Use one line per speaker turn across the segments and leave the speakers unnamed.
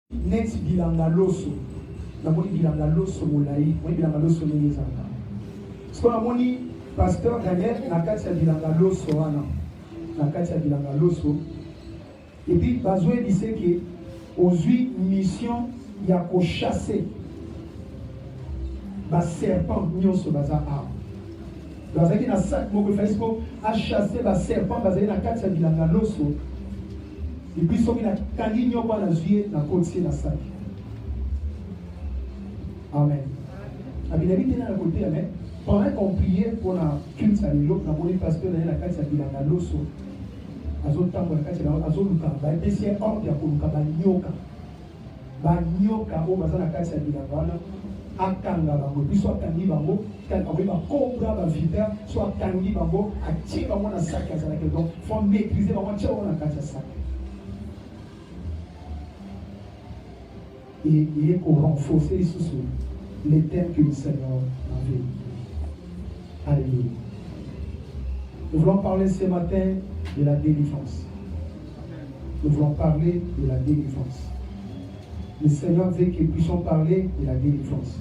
net bilanga loso namoni bilanga loso molai moni bilanga loso ndenge ezalaka siko namoni pasteur Daniel na kati ya bilanga loso wana na kati ya bilanga loso epuis bazoyebisa ke ozwi mission ya kochasse baserpent nyonso baza awa bazalaki na sac moko efali siko achasse baserpent bazali na kati ya bilanga loso epuis soki nakangi nyoko wana nazwi ye nakoti ye na sac. Amen. Abinabi tena na côté amen. Pendant qu'on priait pour la culte à l'élo, na moni pasteur na kati ya bilanga loso azotambo na kati ya azoluka ba epesi ordre ya koluka banyoka oyo baza na kati ya bilanga wana akanga bango biso akangi bango akoyi bakobra bavipere so akangi bango atie bango na saki azalaki donc faut maîtriser bango atie bango na kati ya saki et il est pour renforcer les thèmes que le Seigneur avait. Alléluia. Nous voulons parler ce matin de la délivrance. Nous voulons parler de la délivrance. Le Seigneur veut que nous puissions parler de la délivrance.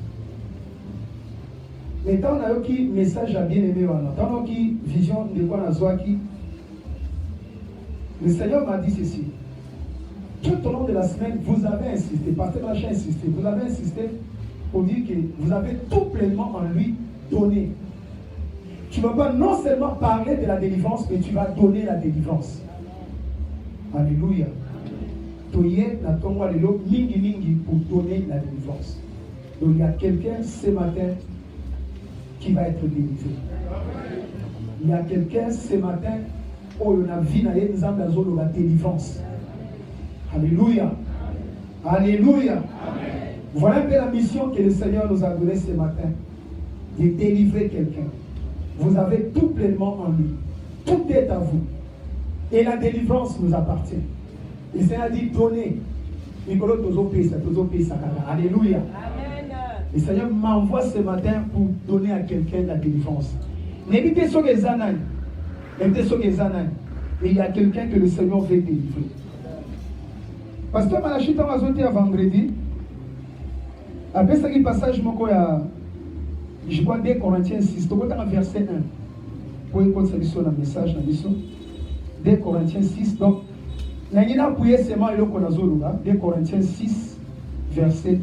Mais tant qu'on a eu message à bien-aimé, tant qu'on a eu vision de quoi on a le Seigneur m'a dit ceci. Tout au long de la semaine, vous avez insisté, Pasteur Machin a insisté, vous avez insisté pour dire que vous avez tout pleinement en lui donné. Tu ne vas pas non seulement parler de la délivrance, mais tu vas donner la délivrance. Alléluia. Toye na tonga lelo mingi mingi pour donner la délivrance. Donc il y a quelqu'un ce matin qui va être délivré. Il y a quelqu'un ce matin où on a vu la délivrance. Alléluia. Alléluia. Amen. Voilà un peu la mission que le Seigneur nous a donnée ce matin. De délivrer quelqu'un. Vous avez tout pleinement en lui. Tout est à vous. Et la délivrance nous appartient. Le Seigneur a dit donnez. Alléluia. Amen. Le Seigneur m'envoie ce matin pour donner à quelqu'un la délivrance. N'évitez ce que les ananes. Et il y a quelqu'un que le Seigneur veut délivrer. Pasteur Malachita m'a sauté à vendredi. Après ce passage, je crois 2 Corinthiens 6. Tu vois verset 1. Pour écouter le message, 2 Corinthiens 6. Donc, nous avons appuyé seulement le 2 Corinthiens 6, verset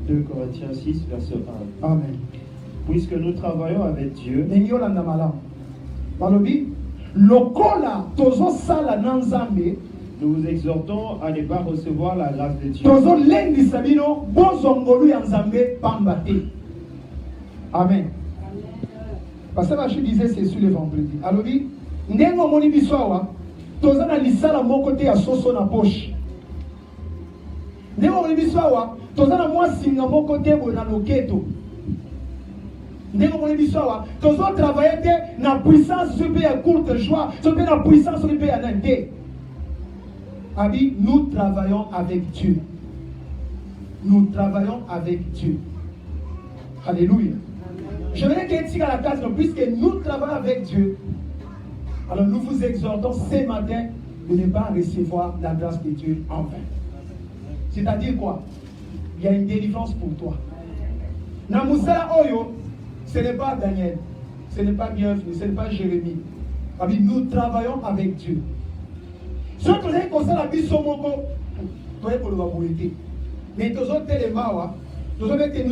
1.
2 Corinthiens 6, verset 1.
Amen.
Puisque nous travaillons avec Dieu. Nous vous exhortons à ne pas recevoir la grâce de Dieu.
Amen. Parce que je disais c'est sur le vendredi. Alors, ndengo moni biswawa, tozana lisala moko te ya soso na poche. Ndengo moni biswawa, tozana mwa singa moko te na loketo. Ndengo moni biswawa, tozo travailler te na puissance sur ya courte joie, sur na puissance sur ya nante. Abi, nous travaillons avec Dieu. Nous travaillons avec Dieu. Alléluia. Je voudrais qu'il y ait la case, puisque nous travaillons avec Dieu. Alors nous vous exhortons ce matin de ne pas recevoir la grâce de Dieu en vain. C'est-à-dire quoi? Il y a une délivrance pour toi. Namusala Oyo, ce n'est pas Daniel, ce n'est pas Bienvenu, ce n'est pas Jérémie. Abi, nous travaillons avec Dieu. Ce que vous avez conseillé la vie sur mon corps, mais nous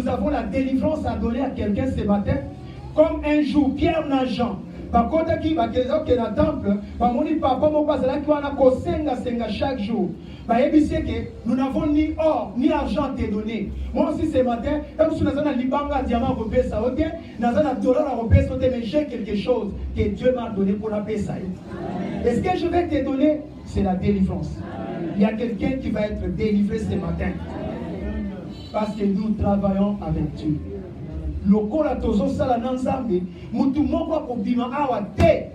avons la délivrance à donner à quelqu'un ce matin, comme un jour, Pierre Najan. Par contre, qui va dans le temple, chaque jour. Nous n'avons ni or ni argent à te donner. Moi aussi ce matin, comme si nous avons un libanga diamant repère ça, ok? Nous avons un dollar à repère ça, mais j'ai quelque chose que Dieu m'a donné pour la paix ça. Est-ce que je vais te donner? C'est la délivrance. Il y a quelqu'un qui va être délivré ce matin. Parce que nous travaillons avec Dieu. Lokola tozo sala nanzambe, mutu moko akobima awa te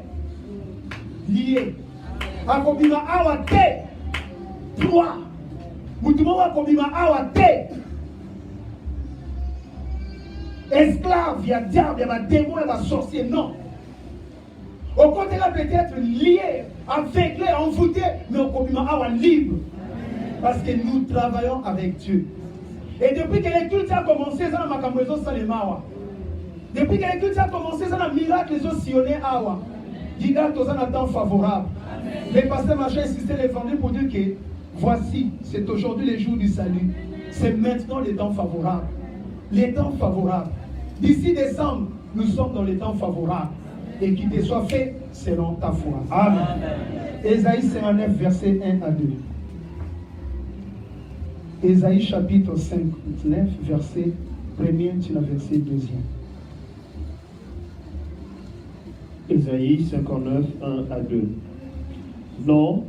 lié. Akobima awa te. 3. Mutu moko akobima awa te. Esclave, il y a diable, il y a démon, il y a sorcier, non. Au côté là peut-être lié, aveuglé, envoûté, mais au commun libre. Parce que nous travaillons avec Dieu. Et depuis que l'étude a commencé, ça n'a pas commencé à depuis que l'étude a commencé, ça n'a miracle les sillonné awa. Diga tous en temps favorable. Les pasteurs Machin insisté les vendredis pour dire que voici, c'est aujourd'hui le jour du salut. C'est maintenant les temps favorables. Les temps favorables. D'ici décembre, nous sommes dans les temps favorables. Et qu'il te soit fait selon ta foi. Amen. Ésaïe 59, verset 1 à 2. Ésaïe chapitre 59, verset 1er, tu as verset 2e.
Ésaïe 59, 1 à 2. Non.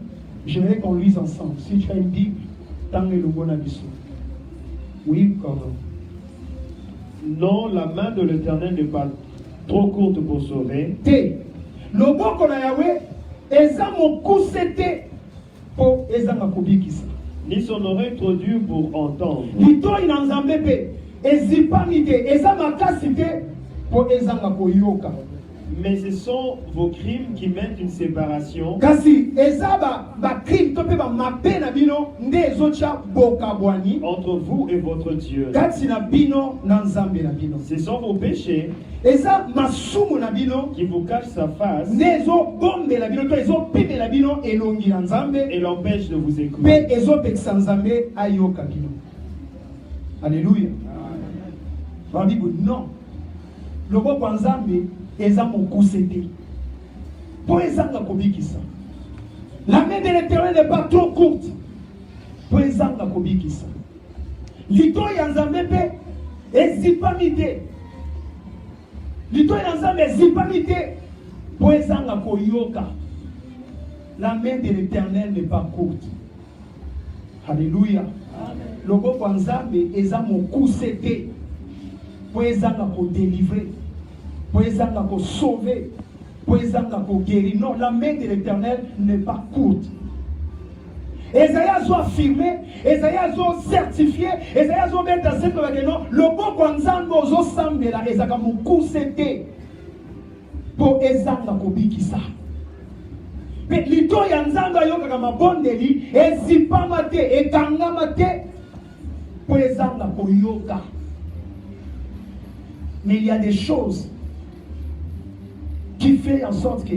J'aimerais qu'on lise ensemble. Si tu as une Bible, tant le bon abisso. Oui, pardon.
Non, la main de l'Éternel n'est pas trop courte pour sauver.
T. Le bon qu'on a Yahweh, eza mon kusete pour eza makobikisa.
Ni son oreille trop dure pour entendre.
Lito inanzambepe, ezipamite, eza makasite pour eza makoyoka.
Mais ce sont vos crimes qui mettent une séparation.
Kasi ezaba ba crime tope ba mabe na bino nde ezocha bokabwani
entre vous et votre Dieu.
Kati na bino na nzambe na bino.
Ce sont vos péchés
eza masumu na bino
qui vous cachent sa face
nezo bombe la bino to ezo pime la bino elongi na nzambe
et l'empêche de vous écouter.
Pe ezo pekisa nzambe ayoka bino. Alléluia. On dit non. Le bon kwa nzambe eza mokusete. Pour ezanga kobikisa. La main de l'Éternel n'est pas trop courte. Pour ezanga kobikisa. Lito ya nzambe pe ezipamite. Lito ya nzambe ezipamite. Pour ezanga koyoka. La main de l'Éternel n'est pas courte. Alléluia. Le bon kwa nzambe eza mokusete. Pour ezanga ko délivrer. Pour ezanga ko sauver, pour ezanga ko guérir. Non, la main de l'Éternel n'est pas courte. Esaïe a affirmé, Esaïe a certifié, Esaïe a mettre dans cette non, le bon kwanzambe ozo sambela ezaka mokusete pour ezanga ko bikisa. Mais lito ya nzamba yoka mabondeli ezipama te ekangama te pour ezanga ko yoka. Mais il y a des choses qui fait en sorte que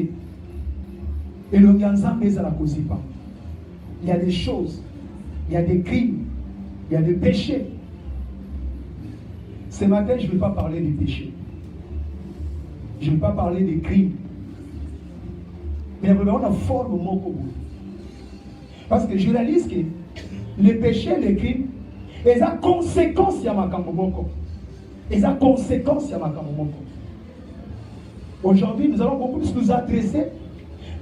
il y a des choses, il y a des crimes, il y a des péchés. Ce matin, je ne vais pas parler des péchés. Je ne vais pas parler des crimes. Mais on a fort moment comme vous. Parce que je réalise que les péchés, les crimes, ils ont conséquences à ma camomoko. Ils ont conséquences à ma camomoko. Aujourd'hui, nous allons beaucoup plus nous adresser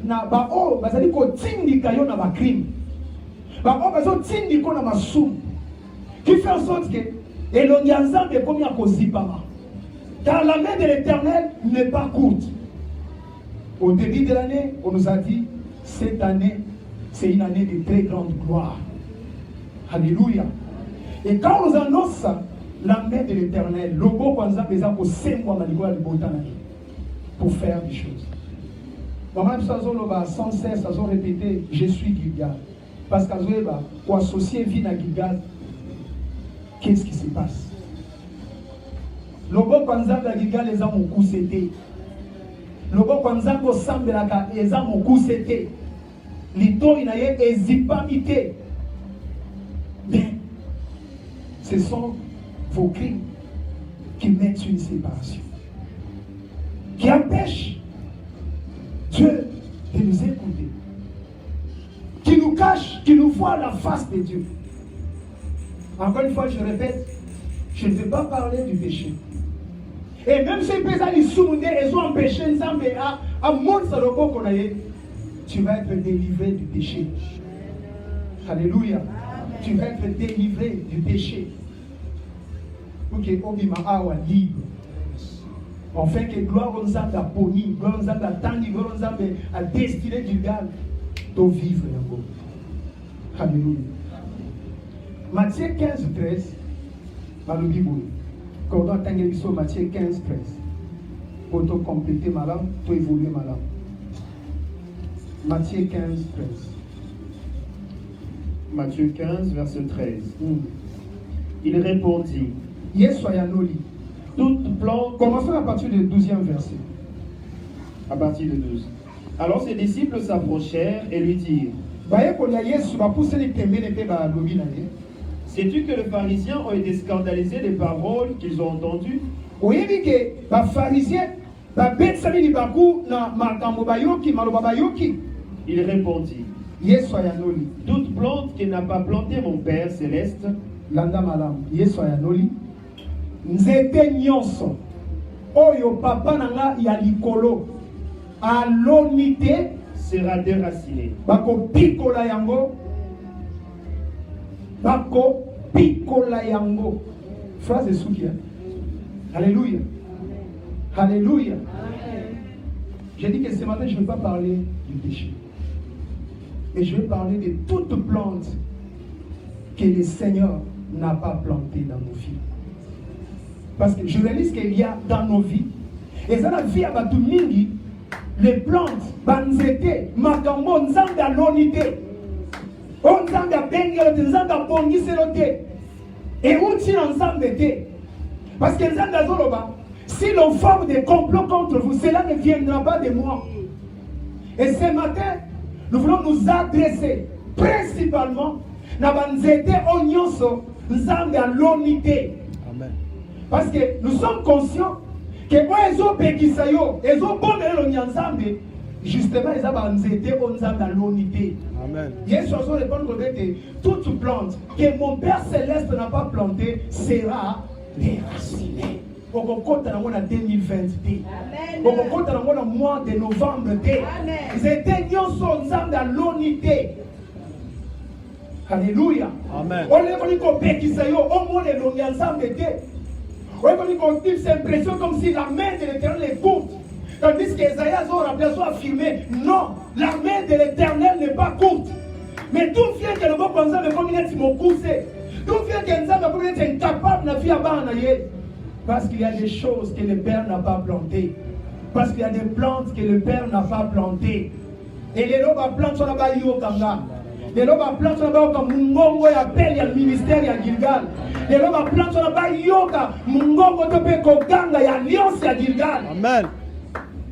na bao bazali ko tindika yo na ba crime. Bao bazo tindiko na masum. Qui fait en sorte que elongi nzambe komi akozipama. Car la main de l'Éternel n'est pas courte. Au début de l'année, on nous a dit cette année, c'est une année de très grande gloire. Alléluia. Et quand on nous annonce ça, la main de l'Éternel, le beau kwanza pesa ko semwa maligwa libotanaki. Pour faire des choses. Maman Sazoloba sans cesse, elles ont répété, je suis Gilgal. Parce qu'Azoeba, pour associer vie à Gilgal, qu'est-ce qui se passe? Lobo Kwanzamba Gilgal, les ont coup c'était. Lobo Kwanzamba Sambelaka, les ont coup c'était. Lito inaye ezipamite. Mais ce sont vos crimes qui mettent une séparation. Qui empêche Dieu de nous écouter, qui nous cache, qui nous voit la face de Dieu. Encore une fois, je répète, je ne vais pas parler du péché. Et même si ils ont empêché à Monsalobo qu'on a eu, tu vas être délivré du péché. Alléluia. Tu vas être délivré du péché. Pour que Obima awa libre. Enfin que gloire aux âmes à poni, gloire aux âmes à tangi, gloire aux âmes à destiné du gars, de vivre encore. Alléluia. Matthieu 15, 13, Malobi Boui. Cordon Tangebiso, Matthieu 15, 13. Pour te compléter ma langue, pour évoluer ma langue. Matthieu 15, 13.
Matthieu 15, verset 13. Il répondit,
Yes, soyanoli.
toute plante...
Commençons à partir du 12e verset.
À partir de 12. Alors ses disciples s'approchèrent et lui dirent, sais-tu que les pharisiens ont été scandalisés des paroles qu'ils ont entendues? Il répondit,
Yes, soyanoli.
toute plante qui n'a pas planté mon Père céleste
Landa malam. Yes, soyanoli. Nzete nyonso. Oyo papa nanga ya likolo. Alonité
sera déracinée.
Bako pikola yango. Bako pikola yango. Phrase de Soukia. Alléluia. Alléluia. J'ai dit que ce matin, je ne vais pas parler du péché. Et je vais parler de toute plante que le Seigneur n'a pas plantée dans nos vies. Parce que je réalise qu'il y a dans nos vies, et dans la vie à Batumingi, les plantes, banzete, makambo, nzanga lonité, onzanga bengelote, nzanga bongiselote, et outil ensemble. Parce que nzanga zoloba, si l'on forme des complots contre vous, cela ne viendra pas de moi. Et ce matin, nous voulons nous adresser principalement na banzete onyonso nzanga lonité.
Amen.
Parce que nous sommes conscients que quand ils ont pékisa yo, ils ont bon nzambe, justement ils ont banzete onzanga lonité.
Amen.
Yesu a répondre que toute plante que mon Père céleste n'a pas plantée sera déracinée. On compte dans le 2022. On compte dans le mois de novembre. Ils étaient dans l'unité. Alléluia.
Amen.
On est venu qu'on qui s'est au moins les ensemble. On est venu qu'on ait cette impression comme si la main de l'Éternel est courte. Tandis qu'Esaïe a affirmé non, la main de l'Éternel n'est pas courte. Mais tout vient que le bon pensant de comme il est mon poussé. Tout vient que nous avons été incapables de faire à parce qu'il y a des choses que le Père n'a pas plantées. Parce qu'il y a des plantes que le Père n'a pas plantées. Et les lobes plantes sont là-bas yokanga. Les lobes plantes sont là-bas comme Mungongo appelle le ministère à Gilgal. Les lobes plantes sont là-bas yoka Mungongo tope koganga ya alliance à Gilgal.
Amen.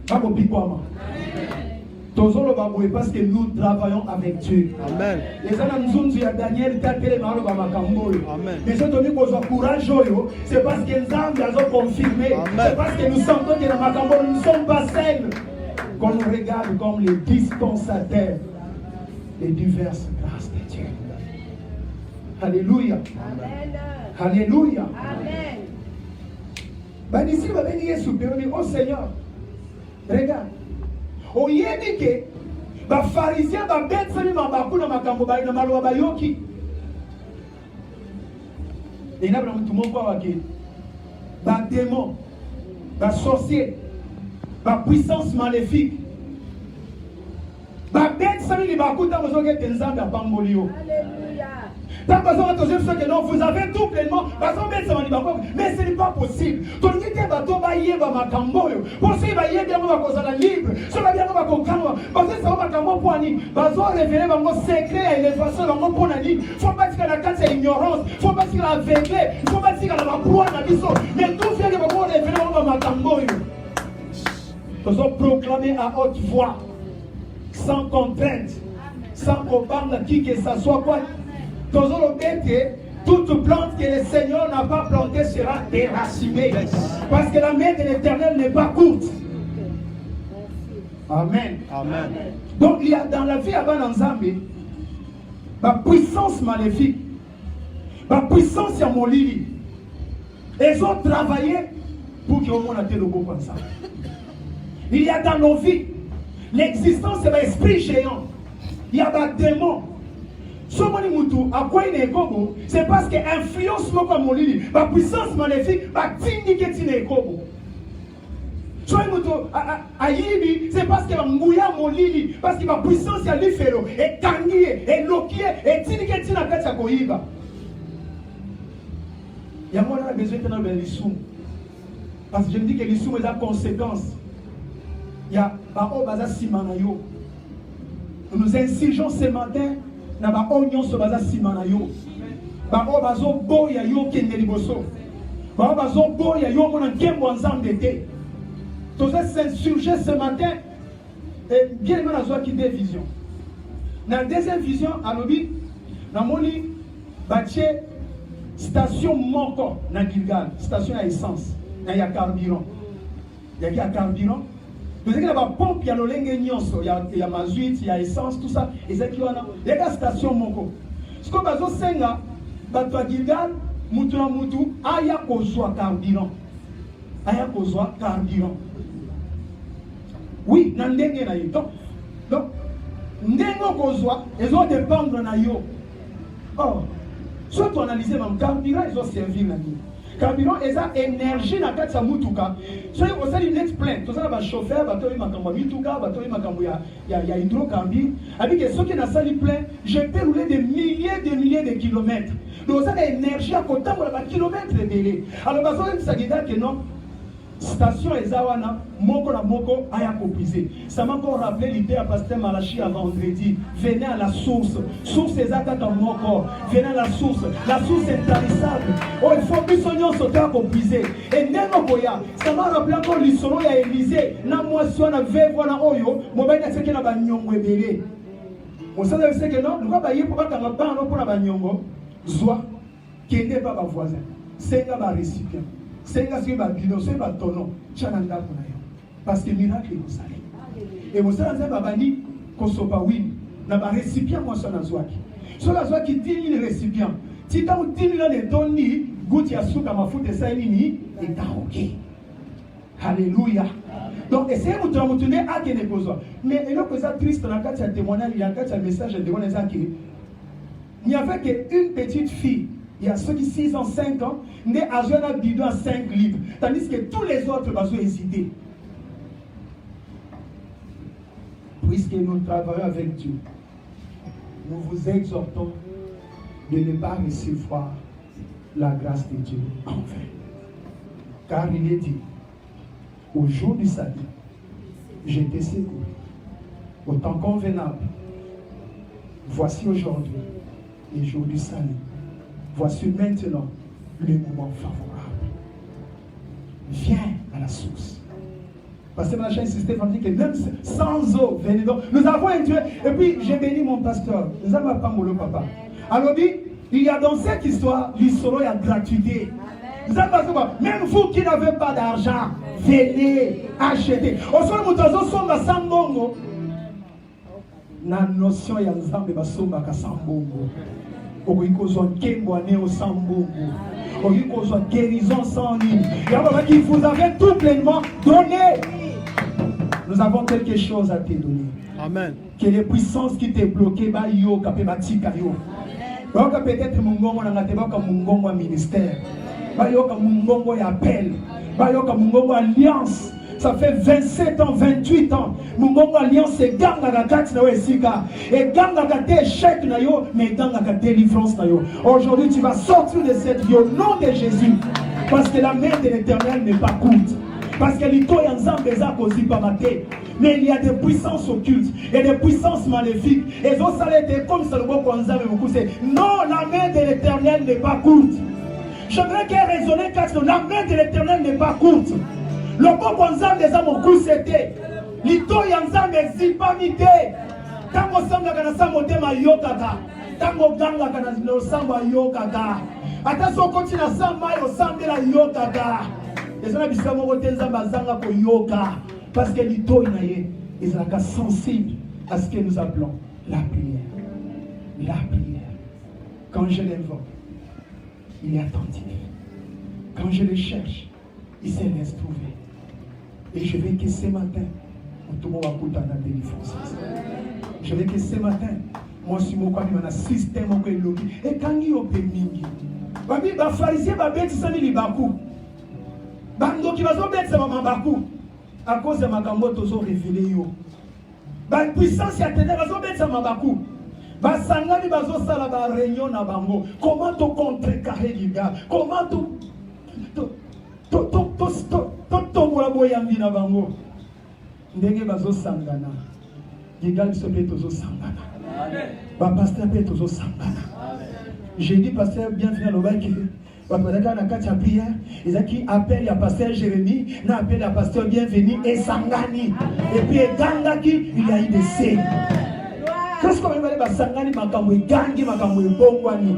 Babo bikwama. Tozolo baboué parce que nous travaillons avec Dieu.
Amen.
Les anamzunzu ya Daniel tapele mahalo ba makamboyo.
Amen.
Mais je donne qu'on soit courage oyo, c'est parce que Nzambe a confirmé. C'est parce que nous sentons que dans makamboyo nous ne sommes pas seuls. Qu'on nous regarde comme les dispensateurs des diverses grâces de Dieu. Alléluia.
Amen.
Alléluia.
Amen.
Ben ici, va venir supérieur, oh Seigneur, regarde. Oyebi ke ba pharisien ba betsani mabaku na makambo ba na maloba bayoki. Et là tout le monde voit que ba démon, ba sorcier, ba puissance maléfique. Ba betsani li baku ta mozo ke tenzambe apambolio.
Alléluia.
Tant que non, vous avez tout pleinement. Mais ce n'est pas possible. Pour ce qui est libre, ce va bien parce que ça va pour Annie. Bazo révélé mon secret à l'élévation dans mon bon Annie. Faut pas dire que la carte c'est ignorance. Faut pas dire la aveuglé. Faut pas dire que la proie n'a pas. Mais tout vient de mon révélé dans ma camboyo. Nous sommes proclamés à haute voix, sans contrainte, sans combattre qui que ça soit quoi. Toute plante que le Seigneur n'a pas plantée sera déracinée. Parce que la main de l'Éternel n'est pas courte. Amen.
Amen.
Donc il y a dans la vie avant l'ensemble, la puissance maléfique, la puissance à mon lit. Ils ont travaillé pour que le monde ait le beau comme ça. Il y a dans nos vies l'existence de l'esprit géant. Il y a des démons. C'est parce que l'influence la puissance maléfique va t'indiquer que tu es kobo. C'est parce que la parce que la puissance est l'iféro, et tangué, et loquier, et t'indiquer que tu n'as pas de koiba. Il y a moins besoin de faire l'issou. Parce que je me dis que l'issou est la conséquence. Il y a un baza simanayo. Nous nous insurgeons ce matin. na ba onyoso baza simana yo. Ba o bazo boya yo kende liboso. Ba bazo boya yo mona nkembo nzambe te. Tous ces sujets ce matin et bien aimé la joie qui des visions. Dans la deuxième vision, à l'obit, dans mon lit, bâtir station Moko, dans Gilgal, station à essence, il y a carburant. Il y a carburant. Vous savez qu'il y a une pompe, il y a le lenguignon, il y a mazout, il y a essence, tout ça. Et c'est qu'il y a une station Moko. Ce qu'on va faire, c'est que Gilgal, Moutou na Moutou, il y a carburant. Il y a carburant. Oui, dans ndenge na yo. Donc, ndenge kozwa, ils ont dépendre na yo. Oh, soit tu analyses même carburant, ils ont servi na yo. Carburant, ils ont énergie na kati ya mutuka. Soit ils ont une next plan. Tous ça ba chauffeur, ba toyi makambo mutuka, ba toyi makambo ya hydrocarbure. Avec ceux qui na sali plein, je peux rouler des milliers de kilomètres. Donc ça a énergie à côté de kilomètres de délai. Alors bazo ça dit que non. Station Ezawana, Moko na Moko, a compisé. Ça m'a encore rappelé l'idée à Pasteur Malachi à vendredi. Venez à la source. Source Ezaka dans Moko. Venez à la source. La source est tarissable. Oh, il faut que nous sauter à compisé. Et Neno Boya, ça m'a rappelé encore l'histoire à Élysée. Na moisson na vevo na oyo, mobile na seke na banyongo ebele. On sait que non, nous va bailler pour pas qu'on va pour la banyongo. Soit, qui n'est pas ma voisin. C'est un récipient. C'est un bidon, c'est un tonneau. Parce que le miracle est au salé. Et vous savez, qu'on soit pas oui, n'a pas récipient, moi, sur la joie. Sur la joie qui 10 000 récipients. Si tu as 10 000 de donnés, goûte à souka ma foute et ça est et t'as ok. Alléluia. Donc, essayez de vous tourner à quel n'est pas. Mais il y a que ça triste dans la carte, il y a un témoignage, il y a un message, il n'y avait qu'une petite fille. Il y a ceux qui 6 ans, 5 ans, nés à jouer un bidon à 5 litres. Tandis que tous les autres vont hésiter. Puisque nous travaillons avec Dieu, nous vous exhortons de ne pas recevoir la grâce de Dieu en vain. Car il est dit, au jour du salut, j'étais secouru. Au temps convenable, voici aujourd'hui le jour du salut. Voici maintenant le moment favorable. Viens à la source. Parce que ma chaîne insisté, on dit que même sans eau, venez donc. Nous avons un Dieu. Et puis, j'ai béni mon pasteur. Nous avons pas mon papa. Alors, il y a dans cette histoire, l'histoire, il y a gratuité. Nous avons pas, même vous qui n'avez pas d'argent, venez acheter. Au sol, nous avons somba sambongo. La notion, il y a nous avons somba sambongo. Guérison sans ligne. Vous avez tout pleinement donné. Nous avons quelque chose à te donner.
Amen.
Que les puissances qui t'ont bloqué, peut-être mon ministère, mon appel, mon alliance. Ça fait 27 ans, 28 ans. Mon alliance est ganga kati na wesika. Et ganga kate échec na yo, mais ganga kate délivrance na yo. Aujourd'hui, tu vas sortir de cette vie au nom de Jésus. Parce que la main de l'Éternel n'est pas courte. Parce que l'ito yanzambe eza kozi pamate. Mais il y a des puissances occultes, il y a des puissances maléfiques. Et ça, ça été comme ça le bon konzambe beaucoup c'est non, la main de l'Éternel n'est pas courte. J'aimerais qu'elle résonne car la main de l'Éternel n'est pas courte. Le bon konzambe des âmes au coup c'était l'ito yanzambe zipamite. Tango samba kana samotema yokaka. Tango ganga kana no samba yokaka. Ata so continue samba yo sambela yokaka. Et ça bisa moko tenzamba zanga ko yoka parce que l'ito inaye est sensible à ce que nous appelons la prière. La prière. Quand je l'invoque, il est attentif. Quand je le cherche, il se laisse trouver. Et je veux que ce matin, tout le monde va écouter la délivrance. Je veux que ce matin, moi, si je suis un système, et quand il y a des mingi, les pharisiens vont bêter ça, les bakou. Bando qui va se bêter ça, bakou. À cause de ma camotte, ils ont révélé. La puissance, il y a des gens qui vont bakou. Basangani bazo sala ba réunion na bango. Comment tu contrecarrer les gars? Comment tu tombola boyambi na bango? Ndenge bazo sangana. Gigal sobe tozo sangana. Pasteur Petro Sambana. J'ai dit pasteur bienvenue à l'Obaïki. Dans la prière, ils ont qui appelle à pasteur Jérémie, n'a appelé à pasteur bienvenue et Sangani. Et puis Gangaki, il y a eu des signes. Qu'est-ce qu'on va dire Sangani, Makamwe Gangi, Makamwe Bongwani.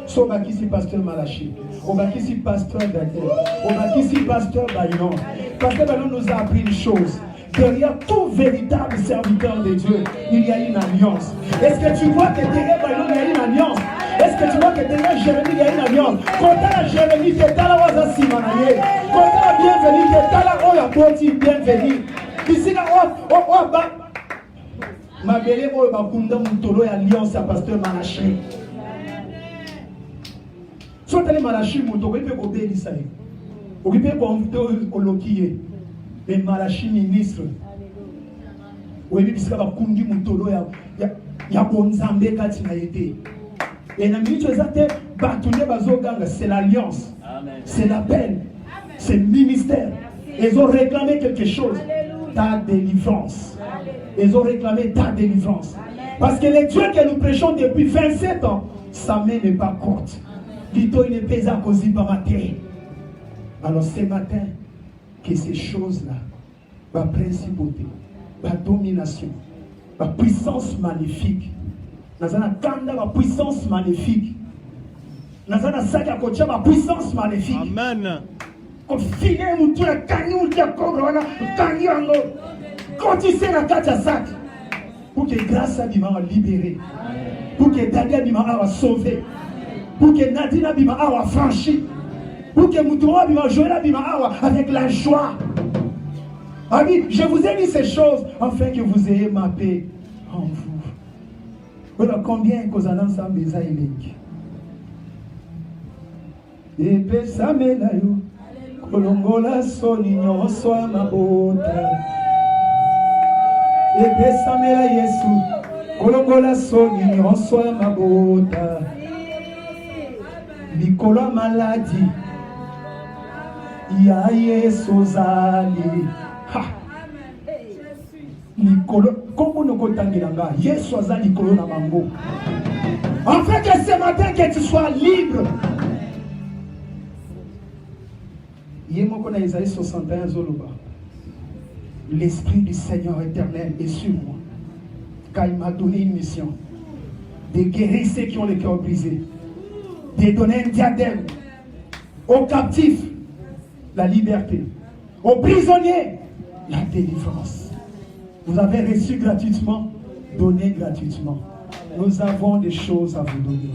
So Bakisi pasteur Malachi, Obakisi pasteur Datel, Obakisi pasteur Bayon. Pasteur Bayon nous a appris une chose. Derrière tout véritable serviteur de Dieu, il y a une alliance. Est-ce que tu vois que derrière Bayon, il y a une alliance? Est-ce que tu vois que derrière Jérémie, il y a une alliance? Quand tu as Jérémie, tu es là, tu as Simanaye. Quand tu as bienvenue, tu es là, tu as Boti, bienvenue. Ici, là, ma belle, Bakunda, Moutolo, et alliance à pasteur Malachi. Si tu as Malachi, Moutolo, tu peux obéir ça. Tu peux conviter au Lokiye. Les Malachi ministres. Oui, puisque Bakundi, Moutolo, il y a Bonzambe, Katina été. Et la minute c'est l'alliance, c'est l'appel, c'est le ministère. Ils ont réclamé quelque chose, ta délivrance. Ils ont réclamé ta délivrance. Parce que les dieux que nous prêchons depuis 27 ans, sa main n'est pas courte. Plutôt, il n'est pas à cause de ma terre. Alors ce matin, que ces choses-là, ma principauté, ma domination, ma puissance magnifique, Nazana kanda ma puissance magnifique. Nazana saka kocha ma puissance magnifique.
Amen.
Ko filer mutu na kanyi mutu ya kobra wana kanyi ango. Kotise na kacha sak. Pour que grâce à Bima libéré. Pour que Dadia Bima a sauvé. Pour que Nadina Bima a franchi. Pour que Moutoua Bima Joël Bima a avec la joie. Ami, je vous ai dit ces choses afin que vous ayez ma paix en vous. Voilà combien que vous en ensemble les aïlèques. Et pesame la yo, kolongola soni nyoswa mabota. Et pesame la Yesu, kolongola soni nyoswa mabota. Likolo maladie, ya Yesu zali. Ha. Nikolo, comment nous comptons Yesu aza Nikolo na mango. Afin que ce matin que tu sois libre. Yemoko na Isaïe 61 zoloba. L'esprit du Seigneur éternel est sur moi. Car il m'a donné une mission de guérir ceux qui ont le cœur brisé, de donner un diadème aux captifs, la liberté, aux prisonniers, la délivrance. Vous avez reçu gratuitement, donné gratuitement. Nous avons des choses à vous donner.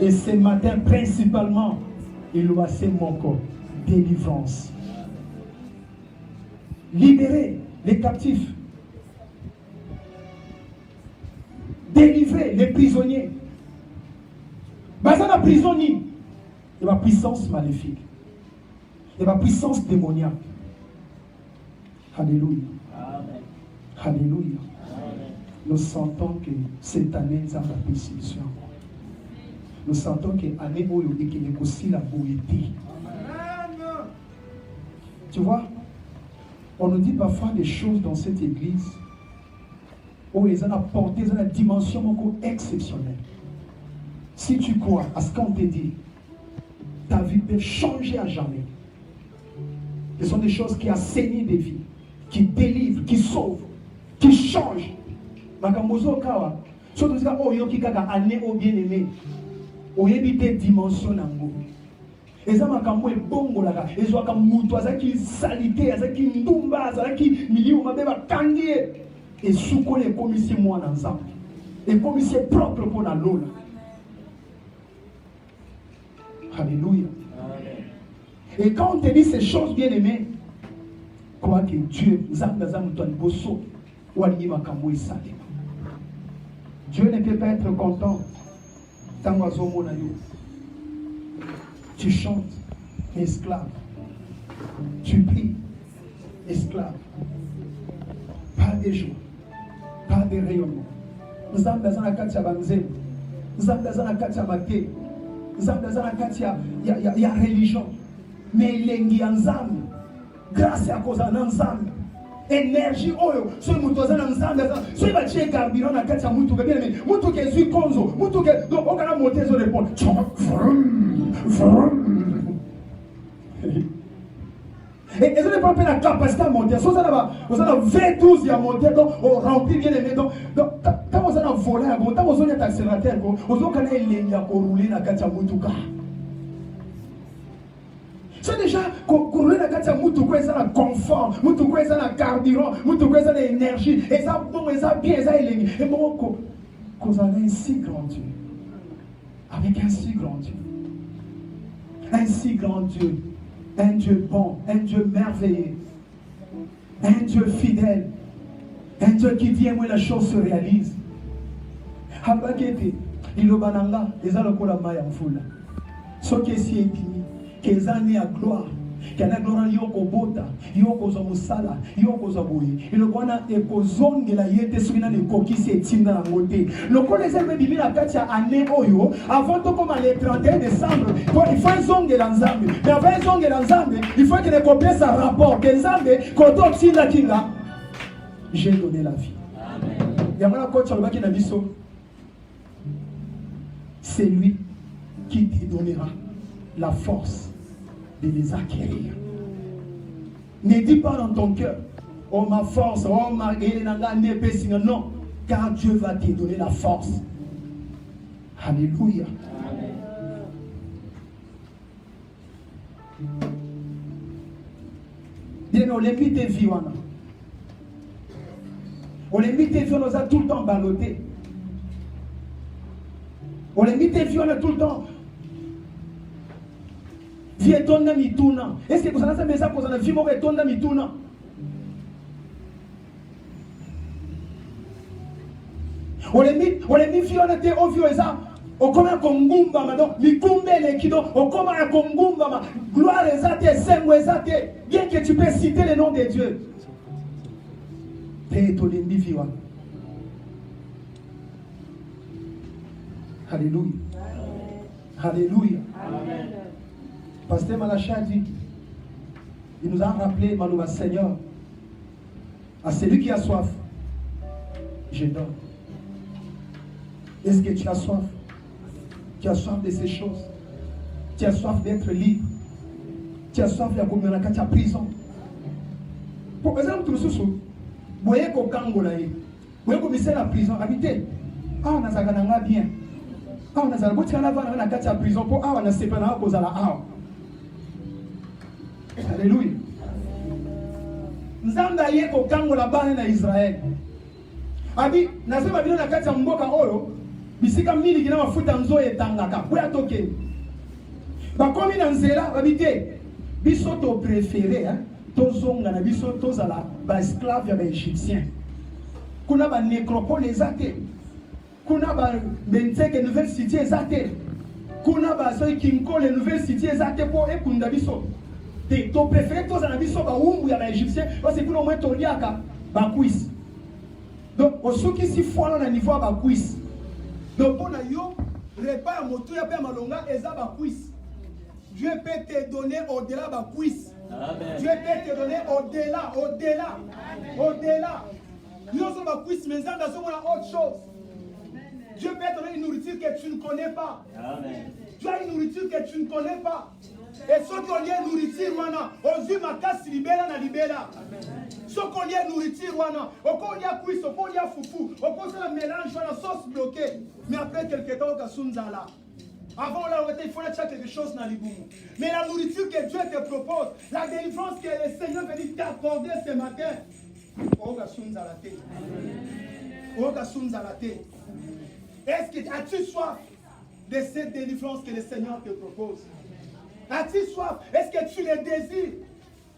Et ce matin, principalement, il doit ser mon corps. Délivrance. Libérer les captifs. Délivrer les prisonniers. Bazana prisonnier. Il y a ma puissance maléfique. Il y a ma puissance démoniaque. Alléluia. Amen. Alléluia. Amen. Nous sentons que cette année, nous avons la puissance. Nous sentons que l'année où il y a aussi la beauté. Tu vois, on nous dit parfois des choses dans cette église où ils ont apporté une dimension exceptionnelle. Si tu crois à ce qu'on te dit, ta vie peut changer à jamais. Ce sont des choses qui assainissent des vies, qui délivrent, qui sauvent, qui changent. Makambozo kawa, surtout ça, oh yoki kaka année au bien-aimé, au yébité dimension nango. Et ça makambo est bongo là, et ça comme muto, ça qui salité, ça qui ndumba, ça qui milieu mabeba kangié, et souko les commissions moi ensemble, les commissions propres pour la lola. Alléluia. Et quand on te dit ces choses bien aimées, crois que Dieu, Dieu ne peut pas être content. Tu chantes, esclave. Tu pries, esclave. Pas de joie, pas de rayonnement. Nous sommes dans la carte à Banzé. Nous sommes dans la carte à Maté. Nous sommes dans la carte à religion. Mais il y a ensemble. Grâce à cause d'un ensemble. énergie oyo so mutu aza na nzambe so batie carburant na kati ya mutu bien mais mutu ke ezwi konzo mutu ke donc okana moteur ezo répondre et ils n'ont pas la capacité à monter. Si vous avez 22 à monter, donc on remplit bien les mains. Donc, quand vous avez volé, quand vous avez un accélérateur, vous avez une ligne à rouler dans la carte à Moutouka. C'est déjà rouler dans la carte à Moutouka, ils ont un confort, Moutouka, ils ont un carburant, Moutouka, ils ont une énergie. Et ça, bon, ils ont bien, ils ont une ligne. Et bon, vous avez un si grand Dieu. Avec un si grand Dieu. Un si grand Dieu. Un Dieu bon, un Dieu merveilleux, un Dieu fidèle, un Dieu qui vient où la chose se réalise. Habakete, ilobananga, eza lokola maya mfula. Soki esi ebimi, keza ne a gloire, kana gloire yoko bota, yoko za musala, yoko za boye. Ilobana ekozongela yete sukina ne kokisi etinda na ngote. Lokola ezeme bimi na kati ya année oyo, avant to comme le 31 décembre, il faut zongela nzambe. Mais avant zongela nzambe, il faut que les copies ça rapport que nzambe koto tinda kinga. J'ai donné la vie. Amen. Yamana coach alobaki na biso. C'est lui qui te donnera la force de les acquérir. Ne dis pas dans ton cœur, oh ma force, oh ma guérison, non, car Dieu va te donner la force. Alléluia. Bien, on limite tes vies, on limite tes vies, on a tout le temps ballotté. On limite tes vies, on a tout le temps. Vie etonda mituna. Est-ce que vous avez ça pour ça vie mo etonda mituna? On les mit fiona te ovio eza. O koma kongumba ma donc mikumbe le kido o koma kongumba ma gloire ezate sengo ezate bien que tu peux citer le nom de Dieu. Te to le miviwa. Alléluia. Alléluia. Amen. Pasteur Malacha dit, il nous a rappelé, Malouba Seigneur, à celui qui a soif, je donne. Est-ce que tu as soif? Tu as soif de ces choses? Tu as soif d'être libre? Tu as soif de la prison? Pour exemple, tout ce vous voyez qu'au Kangola, vous voyez que c'est la prison, habitez. Ah, on a ça bien. Ah, on a ça, vous avez la prison pour ah, on a séparé à cause de la ah. Alléluia. Nzambe aye ko kangola bana na Israël. Abi nasema bino na kati ya mboka oyo bisika mili kina mafuta nzo etangaka po ya toke. Ba komi na nzela babite biso to préféré tozonga na biso tozala ba esclave ya ba égyptien. Kuna ba nécropole ezate. Kuna ba benteke nouvelle cité ezate. Kuna ba so kinko les nouvelles cités ezate po ekunda biso. Ton préféré, tous en avis, sont les Égyptiens, parce que pour le moins, tu as un quiz. Donc, au ceux qui s'y font à niveau de quiz. Donc, pour nous, repas à moto, il y a un malonga, et ça va quiz. Dieu peut te donner au-delà de quiz. Dieu peut te donner au-delà. Nous sommes à quiz, mais nous sommes autre chose. Dieu peut te donner une nourriture que tu ne connais pas. Tu as une nourriture que tu ne connais pas. Et ceux qui ont lié nourriture, on dit ma casse libéra na libéra. Ceux qui ont lié nourriture, on peut lié cuisse, on peut lié foufou, on peut faire un mélange, la sauce bloquée. Mais après quelques temps, on a sunzala. Avant, il fallait faire quelque chose dans l'ibou. Mais la nourriture que Dieu te propose, la délivrance que le Seigneur veut t'accorder ce matin, on a sunzala. On a sunzala. Est-ce que as-tu soif de cette délivrance que le Seigneur te propose? As-tu soif? Est-ce que tu le désires?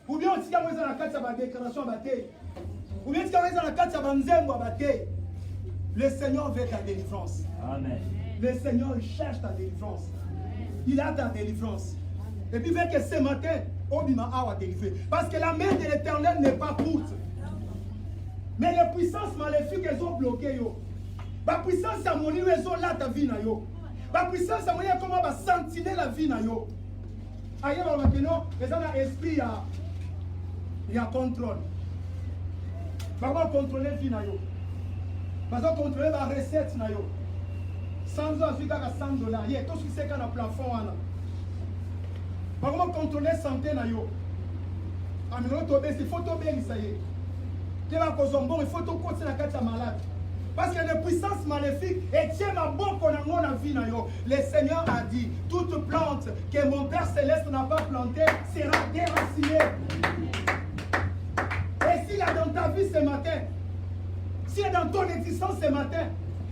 Ou bien tu as dans la carte de la déclaration à bataille? Ou bien tu as dans la carte de la nzembo à bataille? Le Seigneur veut ta délivrance. Amen. Le Seigneur cherche ta délivrance. Il a ta délivrance. Et puis veut que ce matin, Obima a délivré. Parce que la main de l'Éternel n'est pas courte. Mais les puissances maléfiques, elles ont bloqué. La puissance à mon niveau, elles ont là ta vie. La puissance à mon niveau, comment va sentir la vie. Ailleurs, maintenant, les gens ont esprit, il y a contrôle.
va contrôler vie na yo. Va contrôler la recette na yo. 100 ans, $100. Il y a tout ce qui c'est qu'on a plafond. Va contrôler santé na yo. Il faut tomber, ça y est. Il faut tout continuer à être malade. Parce qu'il y a des puissances maléfiques et tiens ma bonne qu'on a mon vie. Le Seigneur a dit, toute plante que mon Père Céleste n'a pas plantée sera déracinée. Et s'il y a dans ta vie ce matin, s'il y a dans ton existence ce matin,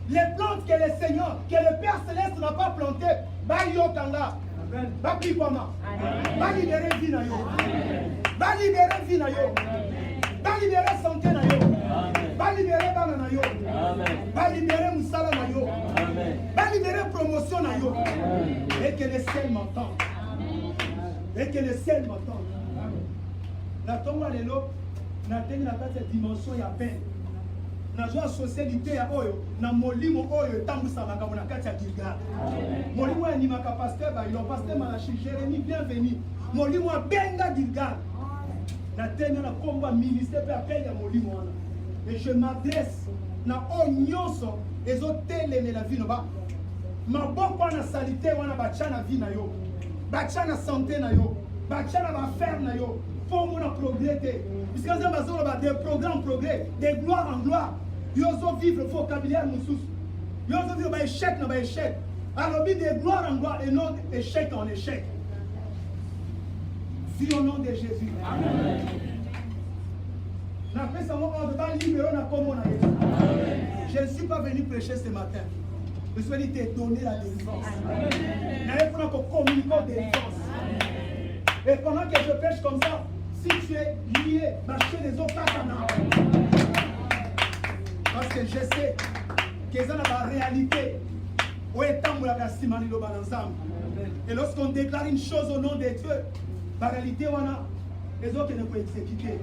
les plantes que le Seigneur, que le Père Céleste n'a pas plantées, va yokanga, va plus comment, va libérer vie na yo, va libérer vie na yo, va libérer santé na yo. Va libérer bana na yo. Va libérer musala na yo. Va libérer promotion na yo. Et que le ciel m'entende. Et que le ciel m'entende. Na tonga lelo, na tengi na kati dimension ya peine. Na joie socialité ya oyo, na molimo oyo tambusa makambo na kati ya Gilgal. Molimo ya nimaka pasteur ba, il a pasteur Malachi Jérémie bienvenue. Molimo ya benga Gilgal. Na tengi na komba ministère pe appel ya molimo wana. Et je m'adresse na onyoso ezotele ne la vie no ba maboko na salité wana bacha na vie na yo bacha na santé na yo bacha na affaire na yo pour mon progresser puisque ça va sur des programmes progrès de gloire en gloire yozo vivre le vocabulaire mususu yozo vivre ba échec na ba échec alors bi de gloire en gloire et non échec en échec vie au nom de Jésus amen. Je ne suis pas venu prêcher ce matin. Je suis venu te donner la délivrance. Je suis venu communiquer la délivrance. Et pendant que je prêche comme ça, si tu es lié, marcher les autres parce que je sais que c'est la réalité. Et lorsqu'on déclare une chose au nom de Dieu, la réalité, les autres ne peuvent exécuter.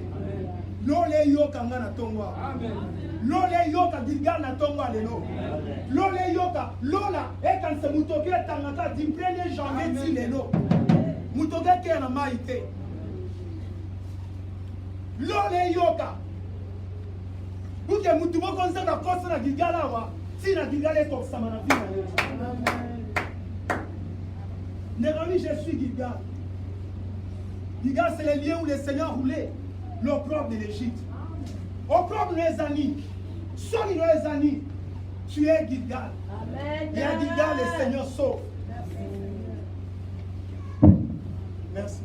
Lole yoka ngana tongwa. Lole yoka Gilgal na tongwa lelo. Lole yoka lola ekan se mutoke tangata du 1er janvier ti lelo. Mutoke ke na maite. Lole yoka. Buke mutumo konza na kosa na Gilgal awa. Si na Gilgal est comme ça na vie. Néhémie, je suis Gilgal. Gilgal c'est le lieu où le Seigneur roulait. L'opprobre de l'Égypte. Opprobre les amis. Sonne les amis. Tu es Gilgal. Et à Gilgal, le Seigneur sauve. Merci.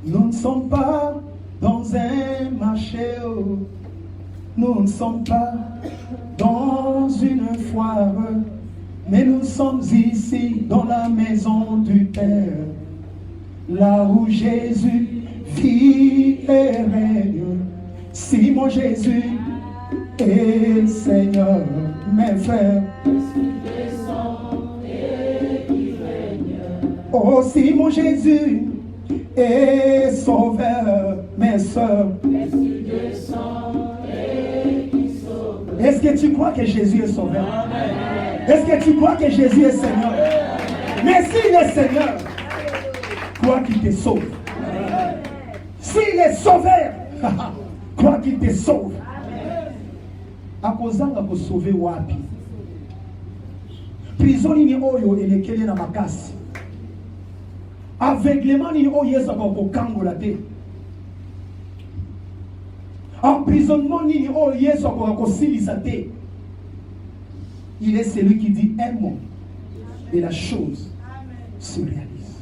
Nous ne sommes pas dans un marché. Nous ne sommes pas dans une foire. Mais nous sommes ici dans la maison du Père. Là où Jésus vit et règne. Si mon Jésus est Seigneur, mes frères, oh si mon Jésus est Sauveur, mes soeurs, est-ce que tu crois que Jésus est Sauveur? Est-ce que tu crois que Jésus est Seigneur? Mais s'il est Seigneur, crois qu'il te sauve. S'il est sauveur, crois qu'il te sauve. Akozanga ko sauver wapi? Prison ni oyo elekele na makasi. Aveuglement ni oyo Yesu ko kangola te. Emprisonnement ni oyo Yesu ko silisa te. Il est celui qui dit un mot et la chose se réalise.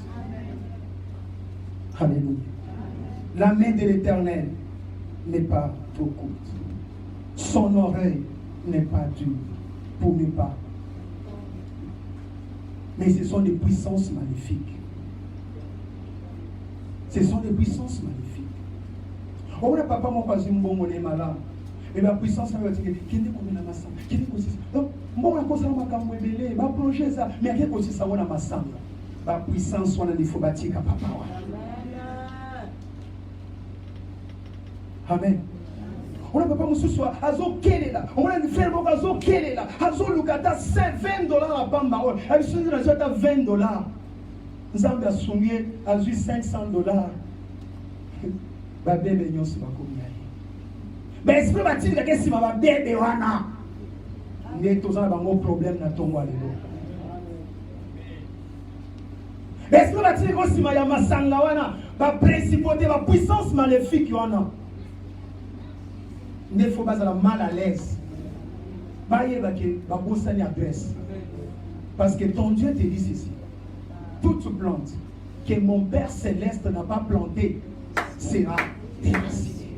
Alléluia. La main de l'Éternel n'est pas trop courte. Son oreille n'est pas dure pour ne pas. Mais ce sont des puissances maléfiques. Ce sont des puissances maléfiques. On n'a pas mon quasi bon est malade. Et la puissance maléfique, qui est comme la masse. Donc, mon cause ma cambo belé, va plonger ça. Mais qui est aussi ça on a masse. La puissance on a des phobatiques à papa. Amen. On a papa mususu azo kelela. On a une ferme azo kelela. Azo lukata $20 à bamba. Elle se dit à $20. Nzambe a soumis à $500. Babé benyos bakomi. Mais esprit bâti que si ma bébé wana. Né tous en avons problème na tongo alelo. Mais esprit bâti que si ma yama sanga wana, ba principauté, ba puissance maléfique wana. Ne faut pas être mal à l'aise. Ba yeba ke ba bosani adresse. Parce que ton Dieu te dit ceci. Toute plante que mon Père Céleste n'a pas plantée sera déracinée.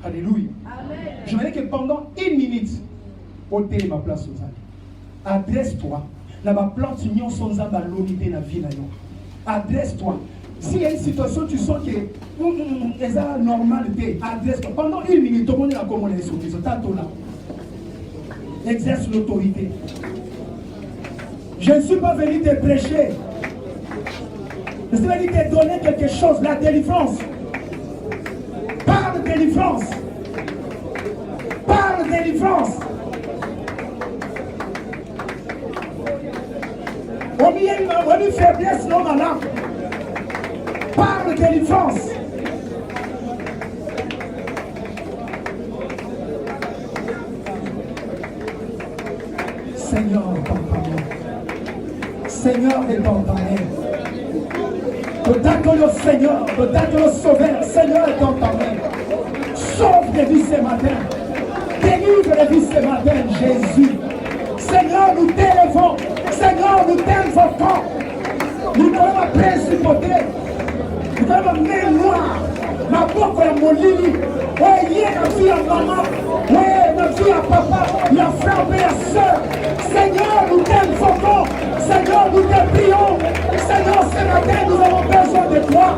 Alléluia. Je voudrais que pendant 1 minute, ôtez ma place aux amis. Adresse-toi. La plante union sans l'unité dans la vie. Adresse-toi. S'il y a une situation, tu sens que c'est normal, adresse-toi. Pendant 1 minute, tout le monde a comment les soumises. Exerce l'autorité. Je ne suis pas venu te prêcher. Je suis venu te donner quelque chose, la délivrance. Parle de délivrance. Parle de délivrance. Au milieu de faiblesse, non, madame. Parle de délivrance. Seigneur, entends-moi. Seigneur, entends-moi. Peut-être le Seigneur, peut-être le Sauveur, Seigneur, entends-moi. Sauve les vies ce matin. Délivre les vies ce matin, Jésus. Seigneur, nous t'élevons. Seigneur, nous t'invoquons. Nous donnons la principauté. Nous donnons la mémoire. Ma boque est mon lit. Oui, il y a la vie à maman. Oui, la vie à papa. La frère et la soeur. Seigneur, nous t'invoquons. Seigneur, nous te prions. Seigneur, ce matin, nous avons besoin de toi.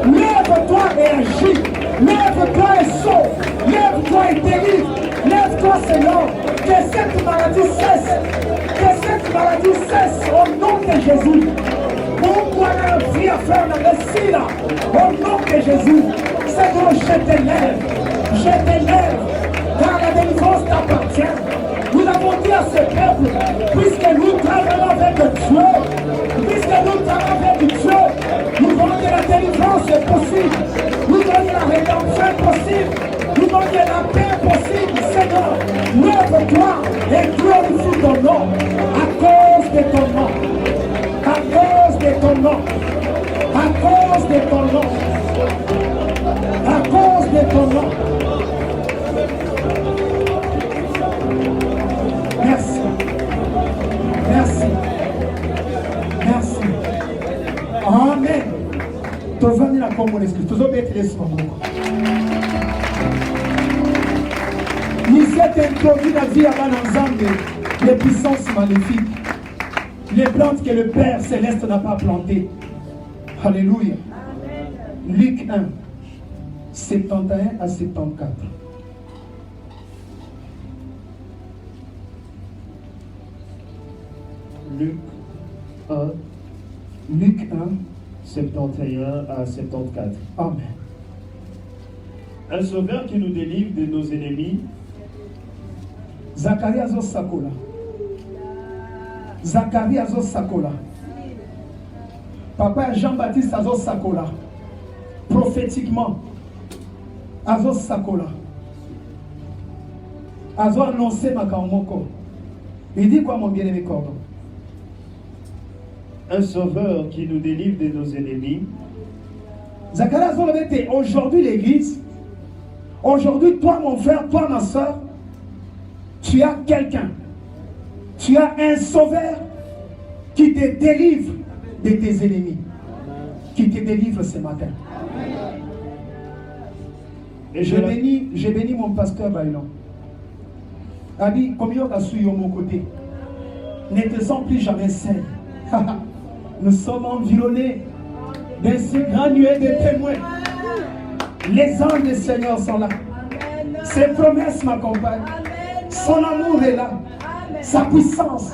Lève-toi et agis. Lève-toi et sauve. Lève-toi et délivre. Lève-toi, Seigneur. Que cette maladie cesse. Que cette maladie cesse au nom de Jésus. Pour la vie à faire la médecine. Au nom de Jésus. Seigneur, je t'élève. Je t'élève. Car la délivrance t'appartient. Nous avons dit à ce peuple, puisque nous travaillons avec Dieu, puisque nous travaillons avec Dieu, nous voulons que la délivrance est possible, nous voulons que la rédemption est possible, nous voulons que la paix est possible. Seigneur, lève-toi et glorifie ton nom, à cause de ton nom, à cause de ton nom, à cause de ton nom, à cause de ton nom. Merci. Merci. Merci. Amen. Tu vas venir à comme mon esprit. Tu vas mettre les soins. Nous sommes introduits dans la vie avant l'ensemble les puissances maléfiques. Les plantes que le Père Céleste n'a pas plantées. Alléluia. Luc 1, 71 à 74.
Luc 1, 71 à 74.
Amen.
Un sauveur qui nous délivre de nos ennemis.
Zacharie Azo Sakola. Zacharie Azo Sakola. Papa Jean-Baptiste Azo Sakola. Prophétiquement. Azo Sakola. Azo annoncé ma Kaomoko. Il dit quoi, mon bien-aimé Cordon?
Un sauveur qui nous délivre de nos ennemis.
Zacharie Azo avait aujourd'hui l'église. Aujourd'hui, toi, mon frère, toi, ma soeur, tu as quelqu'un. Tu as un sauveur qui te délivre de tes ennemis. Qui te délivre ce matin. Et j'ai béni mon pasteur Bailon. Il a dit, comme il y a su mon côté, ne te sens plus jamais seul. Nous sommes environnés de ces grands nuées de témoins. Les anges du Seigneur sont là. Ses promesses m'accompagnent. Son amour est là. Sa puissance.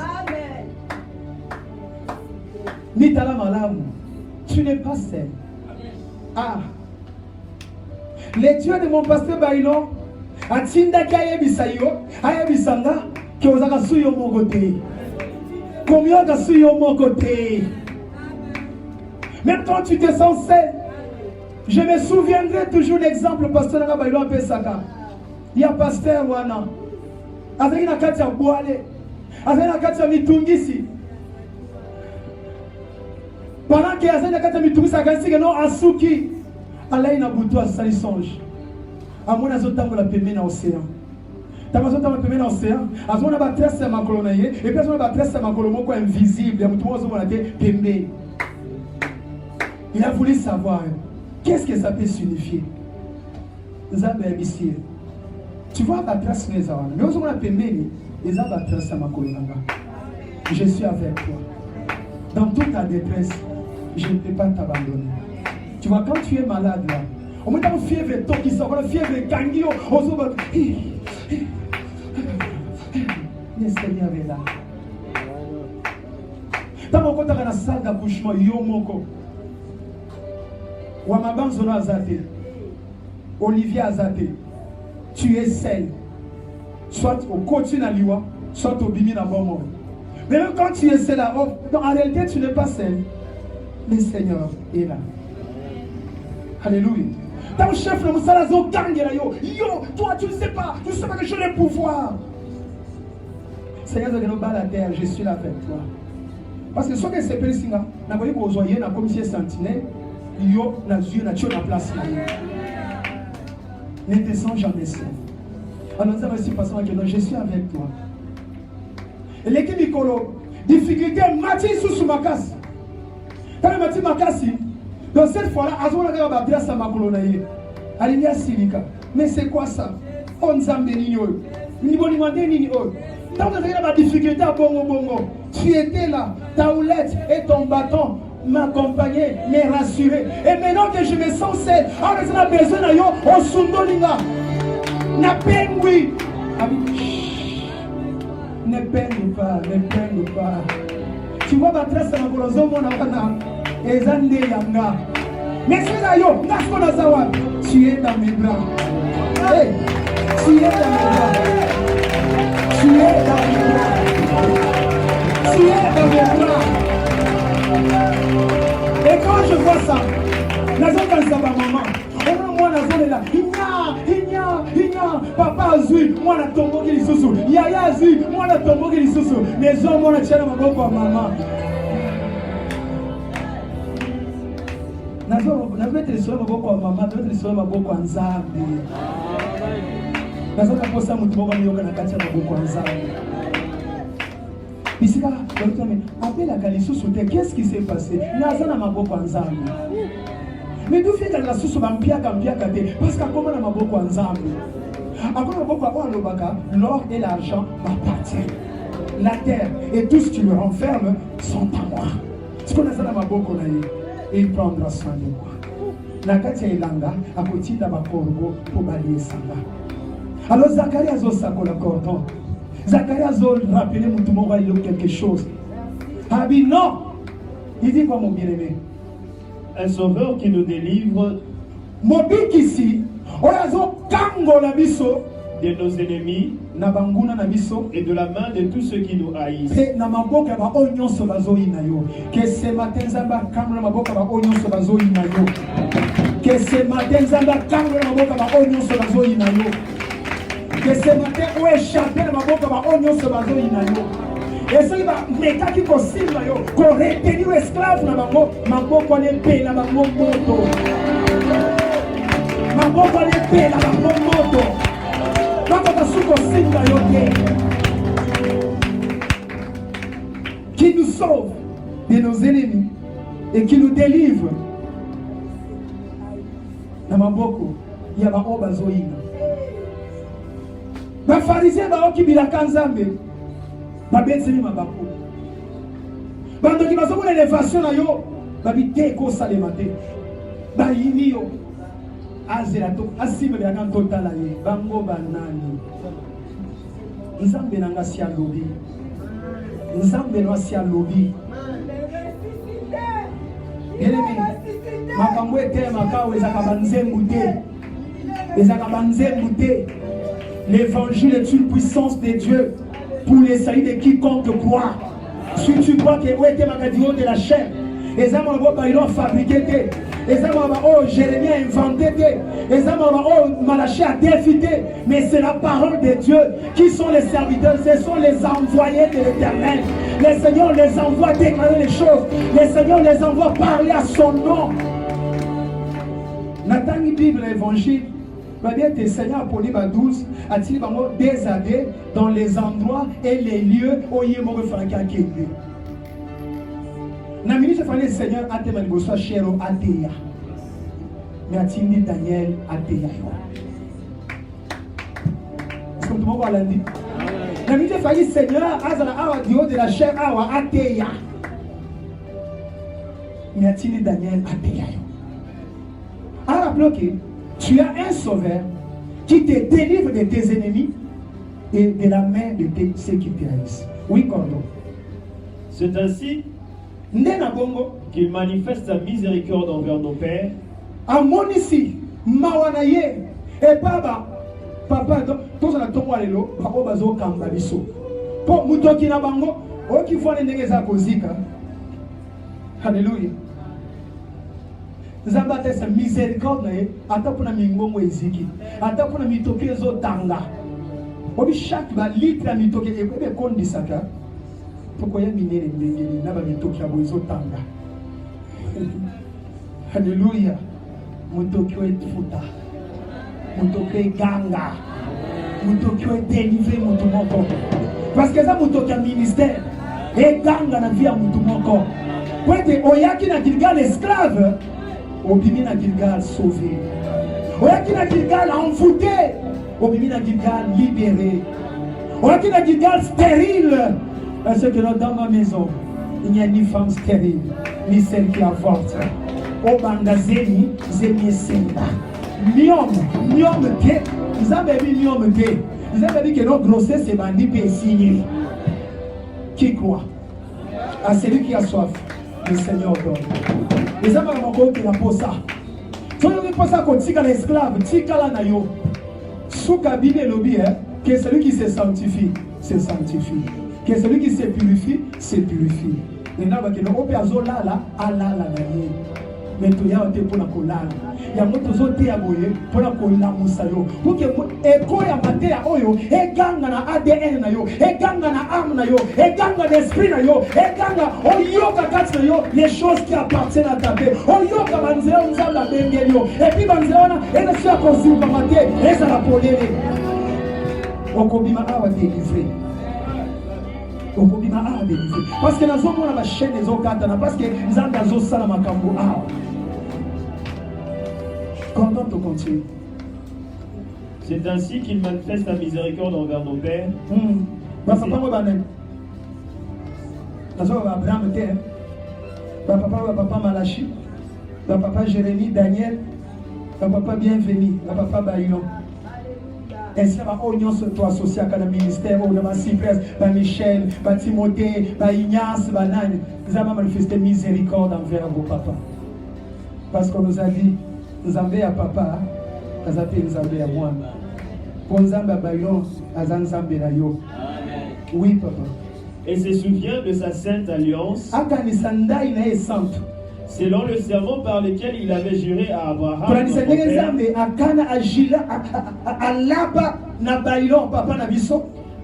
Nitala Malam, tu n'es pas seul. Ah. Les dieux de mon pasteur Bailon, Atinda Kayebisayo, Ayabisanga, qui vous a suivi mon côté. Combien de suivi mon côté? Même quand tu te sens seul, je me souviendrai toujours l'exemple pasteur Bailon Pesaka. Il y a pasteur wana. Azali na kati ya boale. Azali na kati ya mitungisi. Pendant que azali na kati ya mitungisi akasi que non asuki. Alain na butu asali songe. Amona zotambola pembeni na océan. Tamazo tambola pembeni na océan. Azona ba tresse ya makolo na ye. Et puis azona ba tresse ya makolo moko invisible. Ya mutu mozo mona te pembeni. Il a voulu savoir qu'est-ce que ça peut signifier. Nzambe ya bisiye. Tu vois la trace les gens. Mais aux hommes la pembeni, les hommes la trace à ma colonanga. Je suis avec toi. Dans toute ta détresse, je ne peux pas t'abandonner. Tu vois, quand tu es malade là, au moment où fièvre est toi qui sort, la fièvre est gangio, aux hommes le Seigneur est là. Tant qu'on dans la salle d'accouchement, yo moko. Wamaban Zono Azate, Olivier Azate. Tu es seul. Soit au côté de l'Iwa, soit au bimi na bon. Mais même quand tu es seul là, en réalité, tu n'es pas seul. Le Seigneur est là. Alléluia. Ton chef, le Moussalazo, yo, toi, tu ne sais pas que je l'ai pouvoir. Seigneur, de nous la terre, je suis là avec toi. Parce que ce que c'est Pélissinga, n'a pas eu qu'on soit na commissaire sentinelle, yo, na Dieu, na Dieu, na place. Ne descends jamais seul. Alors nous avons aussi passé que je suis avec toi. Et l'équipe Mikolo, difficulté, Mati sous ma casse. Quand le Mati Makasi, donc cette fois-là, Azona va adresser à ma colonaïe. Alinia Silika. Mais c'est quoi ça? On s'en bénigno. Niveau demandé nino. Tant que tu as des difficultés à Bongo, tu étais là, ta houlette et ton bâton m'accompagner, me rassurer. Et maintenant que je me sens seul, alors on a besoin de yo, on sundolinga. Na pengui. Ne peine pas, ne peine pas. Tu vois ma tresse na kolozo mona wana ezande yanga. Mais c'est là yo, ngasko na zawa. Tu es dans mes bras. Hey, tu es dans mes bras. Tu es dans mes bras. Tu es dans mes bras. Et quand je vois ça, maman, moi là, papa azui, moi la tombo qui lisusu, yaya azui, moi la tombo qui lisusu, mais hommes moi la tiens ma bonne maman. Na mettre sur ma bonne maman, mettre sur ma bonne nzambe. Na sasa posa mutu moko nyoka na kati ya maboko nzambe. Bisika, appelle la Kalisusu, qu'est-ce qui s'est passé? Nazana maboko nzambe. Mais d'où vient la souce bampiaka parce qu'à comment la maboko nzambe? Encore maboko lobaka, l'or et l'argent m'appartiennent. La terre et tout ce qui le renferme sont à moi. Ce qu'on a ça dans maboko naïe, il prendra soin de moi. La katia ilanga à côté de ma corbeau pour balayer sanga. Alors Zacharie a zosako la cordon. Zacharie a rappelé Moutoumora il y a quelque chose. Ah oui, non. Il dit quoi mon bien-aimé?
Un sauveur qui nous délivre
Mobik ici, Oyazo Kango la biso
de nos ennemis
Nabanguna na biso
et de la main de tous ceux qui nous haïssent.
Et Namaboka ba onyon sobazo inayo. Que ce matin Zamba Kango Namaboka ba onyon sobazo inayo. Que ce matin Zamba Kango Namaboka ba onyon sobazo inayo. Que ce matin où échappé Namaboka ba onyon sobazo inayo. Et ce qui va mettre qui possible là, qu'on retenir esclave na bango, maboko ne paye na bango moto. Maboko ne paye na bango moto. Quand on a su possible là, qui nous sauve de nos ennemis et qui nous délivre. Na maboko, il y a ba obazoina. Ba pharisien ba okibila kanzambe. Babetsemi mabako. Bando ki bazomona élévation na yo, babite ko salemate. Ba yini yo. Azela to asibe ya kan totala ye. Bango banani. Nzambe nanga sia lobi. Nzambe no sia lobi. Elemi. Makambo ete makawe ezaka banzembu te. Ezaka banzembu te. L'évangile est une puissance de Dieu pour les saillies de quiconque croit. Si tu crois que où était magadio de la chair, les hommes ils ont fabriqué Jérémie a inventé, Malachie a défité, mais c'est la parole de Dieu. Qui sont les serviteurs? Ce sont les envoyés de l'Éternel. Le Seigneur les envoie déclarer les choses. Le Seigneur les envoie parler à son nom. Nathan, Bible, l'évangile, le Seigneur a poli 12, a-t-il des années dans les endroits et les lieux où il y a un franquin. Na minute le Seigneur a témoigné de soi cher au Atéa. Mais a-t-il dit Daniel Atéa? Est-ce que tout le monde l'a dit? Na minute le Seigneur a dit de la chair à Atéa. Mais a-t-il dit Daniel Atéa? Alors rappelons que tu as un sauveur qui te délivre de tes ennemis et de la main de ceux qui te haïssent. Oui, Cordo.
C'est ainsi qu'il manifeste sa miséricorde envers nos pères.
Amonisi, Mawanaye, et Papa, tous les tombeaux à l'élo, Papa Bazo Kambabiso. Pour Mutoki Nabango, oh qui font les négeza kozika. Alléluia. Zambate sa miséricorde, ata pour la mingongo eziki, ata pour la mitoki zo tanga. Obi chaque litre la mitoki et quoi kondi saka. Pourquoi il y a minéré ndengeli na ba mitoki ya bozo tanga. Alléluia. Mutoki efuta. Mutoki ganga. Mutoki délivrer mutu moko. Parce que ça mutoki a ministère et ganga na vie mutu moko. Poete oyaki na Gilgal esclave. Obimi na Gilgal sauvé. Oyaki na Gilgal envoûté. Obimi na Gilgal libéré. Oyaki na Gilgal stérile. Parce que dans ma maison, il n'y a ni femme stérile, ni celle qui avorte. Obanda zeni, zeni senda. Miom te. Ils avaient dit miom te. Ils avaient dit que notre grossesse est bandit et signé. Qui croit? À celui qui a soif, le Seigneur donne. Les hommes ont dit pour ça. Tu as dit pour ça qu'on tika l'esclave, tika la nayo. Souka Bible lobby, que celui qui se sanctifie, se sanctifie. Que celui qui se purifie, se purifie. Et là, il y a un peu de là, mais tu as un peu de colère. Il y a un peu de pour la colère musayo. Pour que écho ya matéria oyo, et ganga na ADN na yo, et ganga na âme na yo, et ganga d'esprit na yo, et ganga oyoka kati na yo, les choses qui appartiennent à ta vie. Oyoka banzela unza la bengelio. Et puis banzela na, et le soir qu'on s'y maté, et ça la poléré. Okobima awa délivré. Parce que nous avons la chaîne des autres, parce que nous avons la makambo. Comment tu continues?
C'est ainsi qu'il manifeste la miséricorde envers nos pères.
Papa, Abraham, papa Malachi, papa Jérémie, Daniel, papa Bienvenu, papa Baïlon. Ainsi, on se doit associer à un ministère, on a Cyprès, Michel, Timothée, Ignace, Nani. Nous avons manifesté miséricorde envers vos papas. Parce qu'on nous a dit, nous avons à papa, nous avons à moi. Pour nous avons à Bayon, nous avons à yo. Oui, papa.
Et se souvient de sa sainte alliance. Selon le serment par lequel il avait juré à Abraham,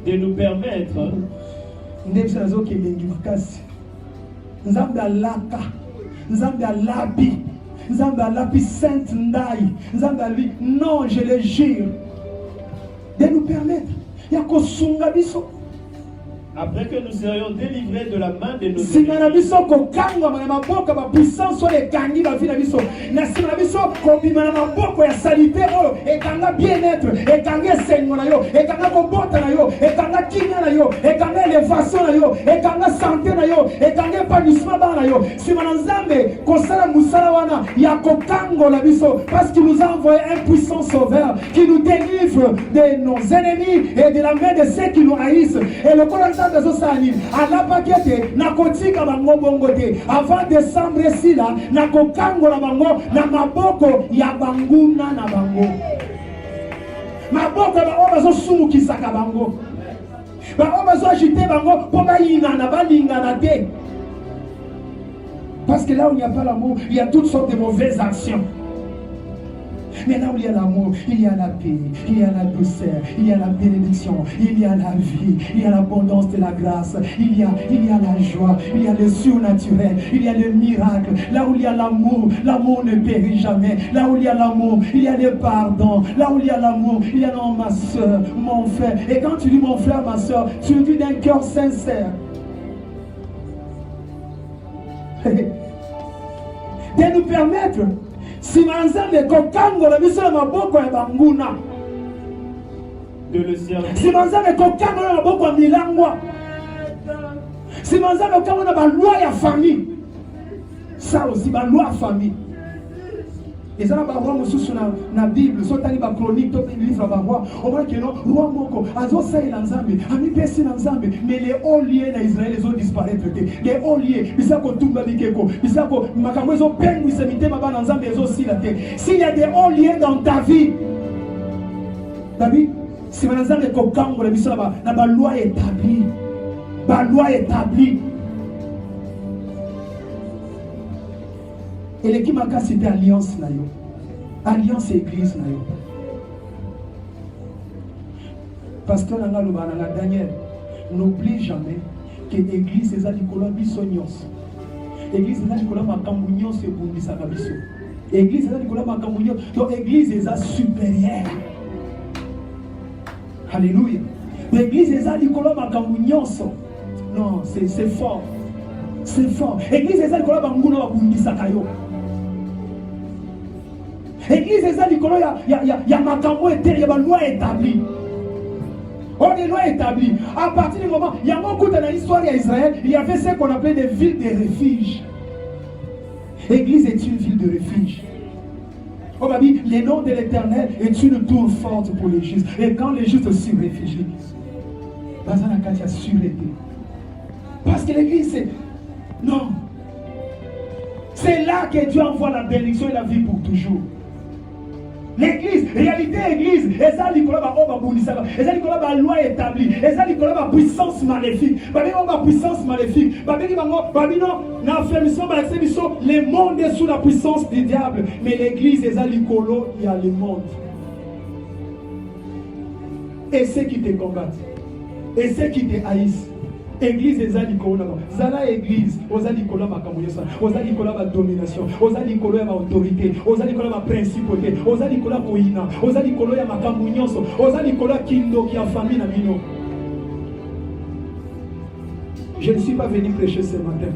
de nous permettre
non, je le jure, de nous permettre.
après que nous serions délivrés de la main de nos
parce qu'il nous a envoyé un puissant sauveur qui nous délivre de nos ennemis et de la main de ceux qui nous haïssent. Et le avant décembre ici là, nakokango na bango na maboko ya banguna na bango. Maboko ba obazo sumukisa ka bango. Ba obazo agiter bango po ba yina na balinga na te. Parce que là où il n'y a pas l'amour, il y a toutes sortes de mauvaises actions. Mais là où il y a l'amour, il y a la paix, il y a la douceur, il y a la bénédiction, il y a la vie, il y a l'abondance de la grâce, il y a la joie, il y a le surnaturel, il y a le miracle. Là où il y a l'amour, l'amour ne périt jamais. Là où il y a l'amour, il y a le pardon. Là où il y a l'amour, il y a non, ma soeur, mon frère. Et quand tu dis mon frère, ma soeur, tu le dis d'un cœur sincère. De nous permettre, si manzambe kokangola biso na maboko ya banguna,
de le servir,
si manzambe kokangola na maboko ya milangwa, si manzambe kokangola na loi ya famille, ça aussi ba loi ya famille. Et ça, na roi mosusu na Bible, so tali ba chronique, to livre ba roi, on voit que non, roi moko azo sa ila nzambe, ami pesi na nzambe, mais les hauts lieux na Israël ils ont disparaître. Les hauts lieux, bisako tumba bikeko, bisako makambo zo pengu semite maba na nzambe ezo sila te. S'il y a des hauts lieux dans ta vie, David, si ma nzambe ko kango la biso na ba loi établie. Ba loi établie. Et l'équipe m'a cité alliance na yo. Alliance église na yo. Pasteur Nanga Lobananga Daniel, n'oublie jamais que l'église est à l'école biso nyos. L'église est à l'école makambu nyos et bundisa biso. L'église est à l'école makambu nyos. Donc l'église est à supérieure. Alléluia. L'église est à l'école makambu nyos. Non, c'est fort. C'est fort. L'église est à l'école makambu bundisa kayo. L'église est à l'école, il y a makambo et il y a une loi établie. On est loi établie. À partir du moment, il y a beaucoup dans l'histoire d'Israël, il y avait ce qu'on appelait des villes de refuge. L'église est une ville de refuge. On m'a dit, le nom de l'Éternel est une tour forte pour les justes. Et quand les justes s'y réfugient, Bazana sûreté. Parce que l'église, c'est. Non. C'est là que Dieu envoie la bénédiction et la vie pour toujours. L'église, réalité église, et ça Nicolas et ça Nicolas la loi établie, et ça Nicolas la puissance maléfique, la puissance maléfique, le monde est sous la puissance du diable, mais l'église et ça Nicolas, il y a le monde. Et ceux qui te combattent, et ceux qui te haïssent. Église ezali kola zala église ozali kola makamoyosa ozali kola ba domination ozali kola ya autorité ozali kola ba principauté ozali kola koina ozali kola ya makamunyoso ozali kola kindo ki ya famille na bino. Je ne suis pas venu prêcher ce matin,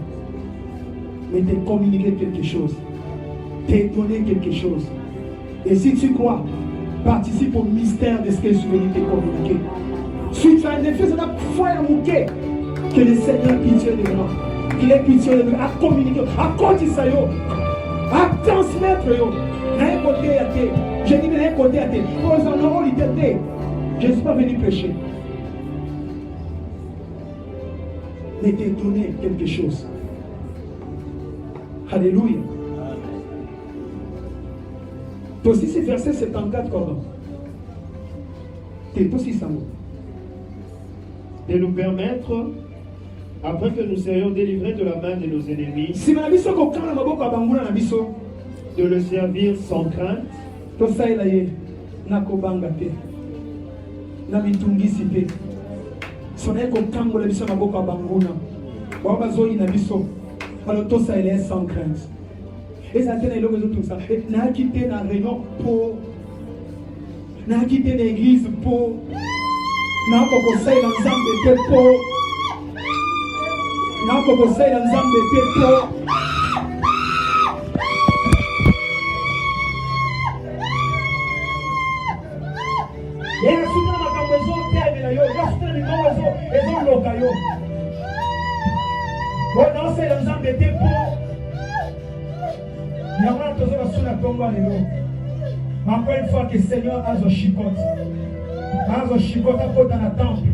mais te communiquer quelque chose, te donner quelque chose. Et si tu crois, participe au mystère de ce que je suis venu te communiquer. Si tu as un effet, c'est la foi à mouquer. Que le Seigneur ait pitié de moi, qu'il ait pitié de nous, à communiquer, à continuer, à transmettre. D'un côté à terre, je dis d'un côté à terre, je ne suis pas venu prêcher, mais te donner quelque chose. Alléluia. Toi aussi, c'est verset 74, cordon. T'es aussi ça.
De nous permettre, après que nous serions délivrés de la main de nos ennemis, de le servir sans crainte,
sans crainte. Et ça tient tout ça. N'a quitté la réunion pour, n'a quitté l'église pour, n'a pas conseil dans Zambé pour. N'a pas conseil dans Zambé pour. Et la suite de la maison termine yo, la suite de la maison est au local yo. Bon, non c'est dans Zambé pour. Il y a un peu de la tombe à l'élo. Encore une fois que le Seigneur a un chicote. A un chicote à côté dans la temple.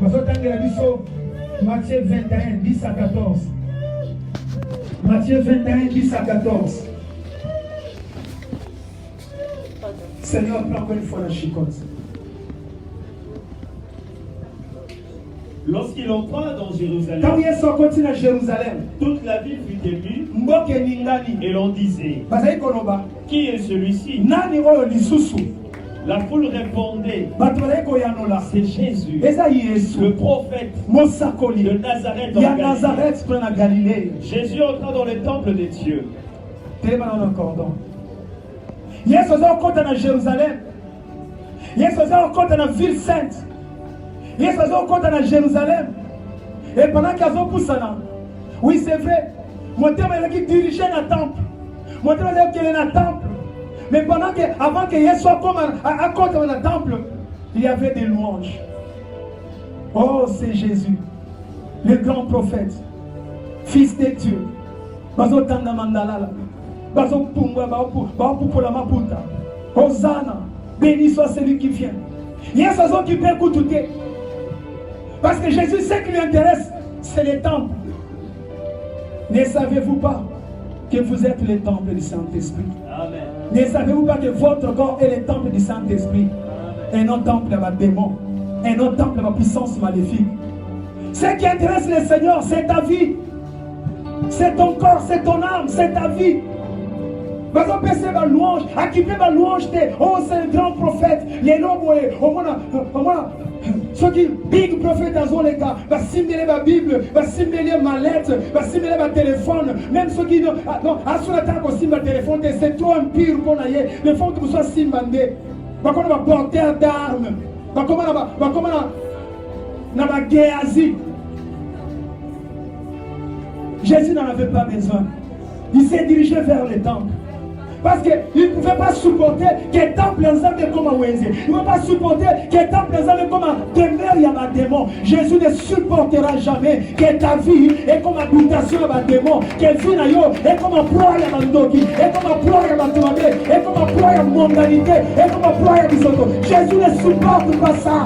Parce que Matthieu 21, 10 à 14. Matthieu 21, 10 à 14. Seigneur, prends encore une fois la chicote.
Lorsqu'il entra dans
Quand
Jérusalem,
Yesu akoti na Jérusalem,
toute la ville fut émue
mboka eningani.
et l'on disait,
Bazali koloba,
qui est celui-ci?
nani oyo lisusu?
La foule répondait,
Bato bazali koyanola.
c'est Jésus,
Eza Yesu,
le prophète de
mosakoli
Nazareth en
ya
Galilée.
Nazareth to na Galilée.
Jésus entra dans le temple de Dieu.
Telema na cordon. Yesu aza okota na Jérusalem. Yesu aza okota na ville sainte. Yesu aza okota na Jérusalem. Et pendant qu'il azopusana, oui c'est vrai, motema ezalaki dirigé na temple. Motema ezalaki okende na temple. Mais pendant que, avant que Yesu akota na temple, il y avait des louanges. Oh, c'est Jésus, le grand prophète, fils de Dieu. Bazo tanda mandala, bazo pumba, bazo pour la maputa. Hosanna, béni soit celui qui vient. Yesu azo qui peut écouter. Parce que Jésus, ce qui lui intéresse, c'est les temples. Ne savez-vous pas que vous êtes le temple du Saint-Esprit?
Amen.
Ne savez-vous pas que votre corps est le temple du Saint-Esprit? Un autre temple à ma démon, un autre temple à ma puissance maléfique. Ce qui intéresse le Seigneur, c'est ta vie. C'est ton corps, c'est ton âme, c'est ta vie. Parce qu'on peut faire ma louange, à qui peut ma louange, oh c'est un grand prophète, les noms, au moins, ceux qui, big prophète dans les gars, va simuler ma Bible, va simuler ma lettre, va simuler ma téléphone, même ceux qui, non, à ce temps aussi ma téléphone, c'est trop impur pour n'ailler, le fond que vous soyez simbandé, va comme un porteur d'armes, va comme un Géasi. Jésus n'en avait pas besoin. Il s'est dirigé vers le temple. Parce qu'il ne pouvait pas supporter que le temple ensemble comme un Wenze. Il ne pouvait pas supporter que le temple ensemble comme un demeure y a un démon. Jésus ne supportera jamais que ta vie est comme habitation à un démon. Que la vie est comme un proie à un dogi, est comme un proie à un tomate, est comme un proie à une mondanité, est comme un proie à un bisoto. Jésus ne supporte pas ça.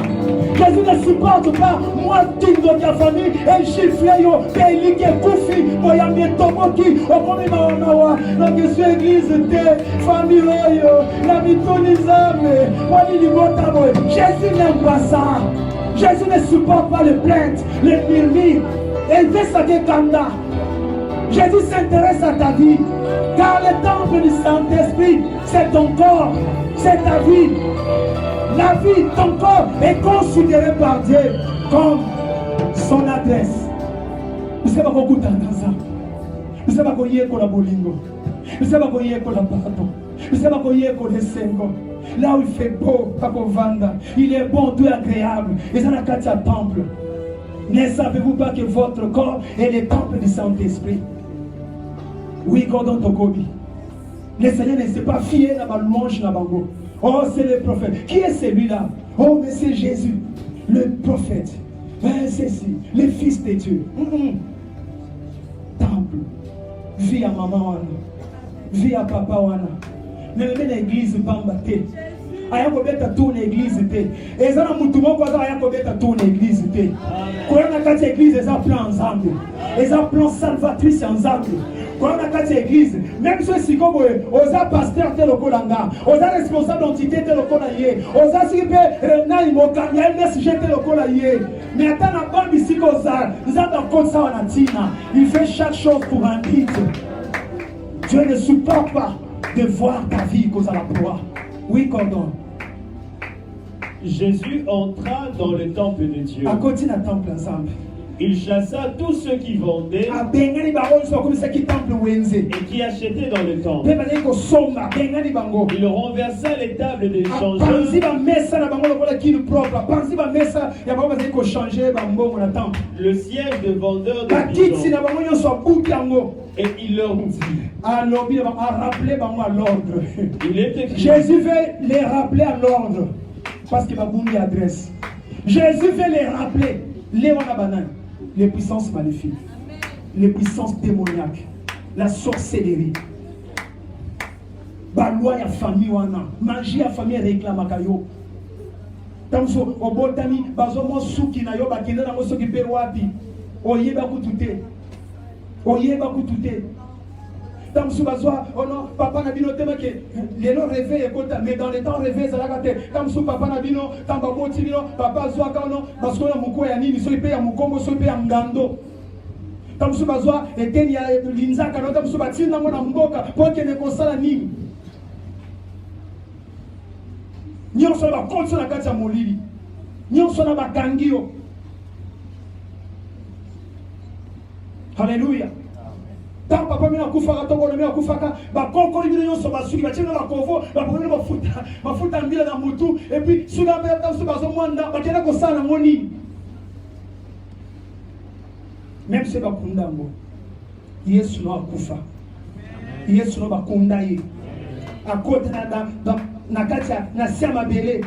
Jésus ne supporte pas moi qui de ta famille et chiffler yo, pays qui est koufi, moyamie tomoki, au premier mawa, dans que c'est église famille la mitonizame, Jésus n'aime pas ça. Jésus ne supporte pas les plaintes, les murmures. Il veut ça que Kanda. Jésus s'intéresse à ta vie. Car le temple du Saint-Esprit, c'est ton corps, c'est ta vie. La vie, ton corps est considéré par Dieu comme son adresse. Vous savez pas beaucoup dans ça. Vous savez pas quoi y est pour la bolingo. Vous savez pas quoi y est pour la pardon. Vous savez pas quoi y est pour les sengo. Là où il fait beau, pas pour vendre. Il est bon, tout agréable. Et ça n'a qu'à être temple. Ne savez-vous pas que votre corps est le temple du Saint-Esprit? Oui, Gordon Tokobi. Le Seigneur ne s'est pas fié à ma louange, à ma bango. Oh, c'est le prophète. Qui est celui-là? Oh, mais c'est Jésus, le prophète. Ben, c'est si, le fils de Dieu. Temple. Vie à maman, wana. Vie à papa, wana. Mais même l'église, bambaté. Aya kobeta tout l'église té. Et ça, mutu moko aya kobeta tout l'église té. Quand on a quatre églises, ils ont plan ensemble. Ils ont plan salvatrice ensemble. Quand on a quatre églises, même ceux qui sont pasteur tel kolanga, aux responsable d'entité tel kolaye, aux assurés na imokanya MSG tel kolaye. Mais attends la bande ici comme ça, nous avons comme ça en Atina. Il fait chaque chose pour un but. Dieu ne supporte pas de voir ta vie cause à la proie. Oui, Cordon.
Jésus entra dans le temple de Dieu.
À côté d'un temple ensemble.
Il chassa tous ceux qui vendaient et qui achetaient dans le temple. Il renversa les tables des changeurs le siège de vendeurs de pigeons. Et il leur dit, il est écrit,
Jésus veut les rappeler à l'ordre parce qu'il va vous une adresse. Jésus veut les rappeler les puissances maléfiques, les puissances démoniaques, la sorcellerie. Baloi ya famille wana, magie ya famille réclame kayo. Tamso obotani bazomo suki na yo bakenda na mosoki pe wapi. Oyeba kutute. Oyeba kutute. Tant que oh non, papa n'a bino tema que les gens rêvent mais dans les temps rêvés ça l'a gâté. Tant que papa n'a bino, tant que boti bino, papa zoa kano, parce que na muko ya nini, so ipe ya mukongo, so ipe ya ngando. Tant que bazwa eteni ya linzaka, tant que batinda ngo na mboka, pour que ne kosala nini. Nyonso ba konso na kati ya molili. Nyonso na bakangio. Alléluia. Tant papa mina kufaka toko na mina kufaka ba konko ni nyonso basuki ba tshena ba kovo ba pomene ba futa mbila na mutu et puis suka ba ta suba zo mwanda ba kena ko sana ngoni. Même si ba kundango Yesu no akufa. Yesu no ba kundaye. Akota na kati na siama bele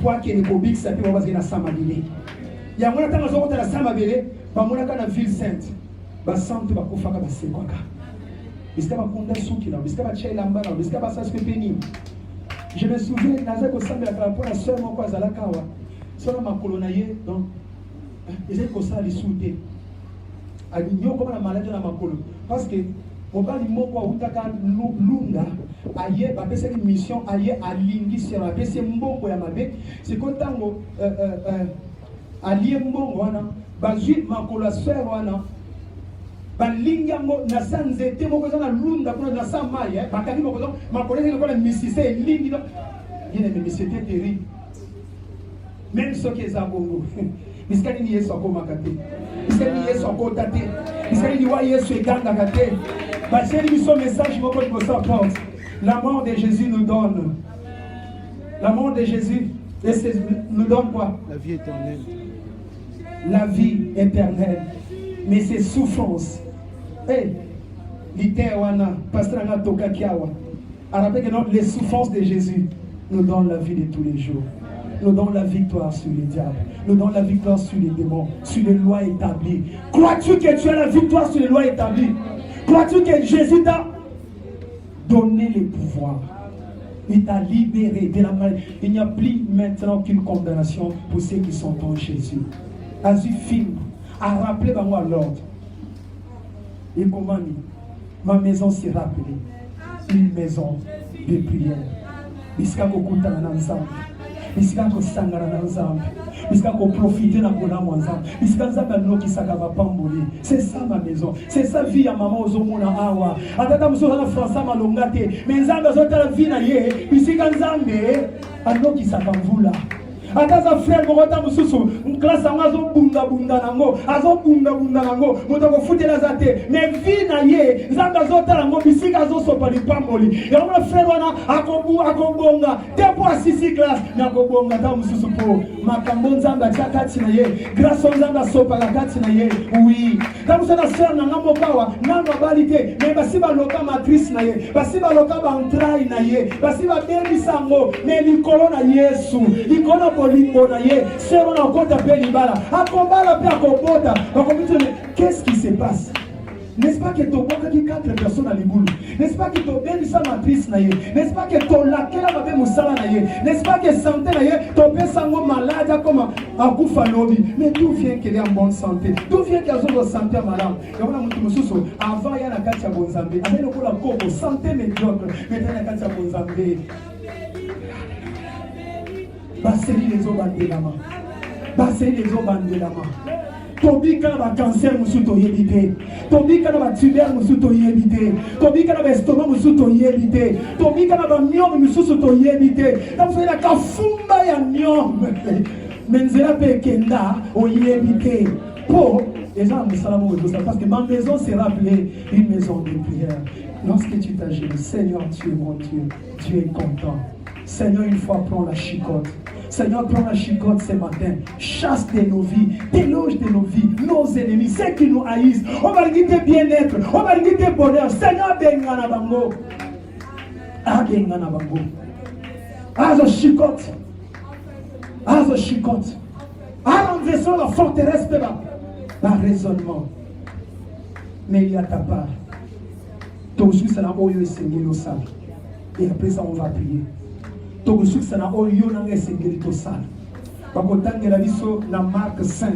kwa ke ni kobikisa pe ba na sama bele. Ya mwana tanga zo kota na sama bele ba mwana kana ville sainte. Basantu bakufaka basekwaka bisika bakunda suki na bisika bachela mbala bisika basaske peni. Je me souviens naza ko sambela ka pour la sœur moko azalaka wa sona makolo na ye donc ezali ko sala lisute ali nyoko na maladie na makolo parce que mobali moko utaka lunda aye bapesa une mission aye alingi sera bapesa mbongo ya mabe c'est quand tango alie mbongo wana bazui makolo sœur wana balingango na sanzete moko za na lunda kuna na samai bakani moko zo makolezi ko na misise lingi do yene me misite terrible même ce qui est zabongo biskani ni Yesu akoma kate biskani ni Yesu akota te biskani ni wa Yesu eganga kate ba chéri biso message moko ni bosa porte la mort de Jésus nous donne la mort de Jésus nous donne quoi?
La vie éternelle.
La vie éternelle. Mais ces souffrances, les souffrances de Jésus nous donnent la vie de tous les jours, nous donnent la victoire sur les diables, nous donnent la victoire sur les démons, sur les lois établies. Crois-tu que tu as la victoire sur les lois établies? Crois-tu que Jésus t'a donné le pouvoir? Il t'a libéré de la maladie. Il n'y a plus maintenant qu'une condamnation pour ceux qui sont en Jésus. As-tu film à rappeler moi l'ordre. Et comment ma maison s'est rappelée une maison de prière. Bisika kokuta na nzambe. Bisika kosangana na nzambe. Bisika ko profiter na kona nzambe. Bisika nzambe nokisaka bapamboli. C'est ça ma maison. C'est ça vie ya maman ozomona awa. Atata musoza na François malonga te. Mais nzambe azotala vie na ye. Bisika nzambe anokisaka mvula. Ataza frère mokota mususu classe ngazo bunda nango azobunda nango moto ko futela zate mais vie na ye nzanga azotala ngo bisika azosopa lipamboli ya mwana frère wana akobonga te po asisi classe na kobonga ta mususu po makambo nzanga chakati na ye grâce nzanga sopa la kati na ye oui ta musana sœur na ngambo kawa nanga balite mais basiba loka matrice na ye basiba loka ba entraille na ye basiba bebi sango mais likolo na Yesu likolo qu'est-ce qui se passe? N'est-ce pas que tu as 4 personnes à l'éboulou? N'est-ce pas que tu as bien sa matrice? N'est-ce pas que tu as laquelle avait moussala? N'est-ce pas que santé tu as bien sa malade comme un koufa lobby? Mais d'où vient qu'elle est en bonne santé? D'où vient qu'elle a une santé malade? Avant, il y a la Katia Bonzambé. Avec le santé médiocre. Maintenant, il y a la Katia Bonzambé. Baseli les obandelama. Baseli les obandelama. Tobika na cancer musuto yebite. Tobika na tumeur musuto yebite. Tobika na estomac musuto yebite. Tobika na myome musuto yebite. Donc c'est la kafumba ya myome. Menzela pekenda oyebite. Po les gens me salamont parce que ma maison sera appelée une maison de prière. Lorsque tu t'agis, Seigneur, tu es mon Dieu. Tu es content. Seigneur, une fois prends la chicotte. Seigneur, prends la chicotte ce matin. Chasse de nos vies, déloge de nos vies, nos ennemis, ceux qui nous haïssent. On va dire bien-être, on va dire bonheur. Seigneur, bengana bango. Ah, bengana bango. Azo chicotte. Azo chicotte. Ah, renversons la forteresse de par raisonnement. Mais il y a ta part. Ton souci, c'est la oyo et Seigneur au sable. Et après ça, on va prier. Togo succès na oyo na ngesengeli to sala. Bakotangela biso na Marc 5,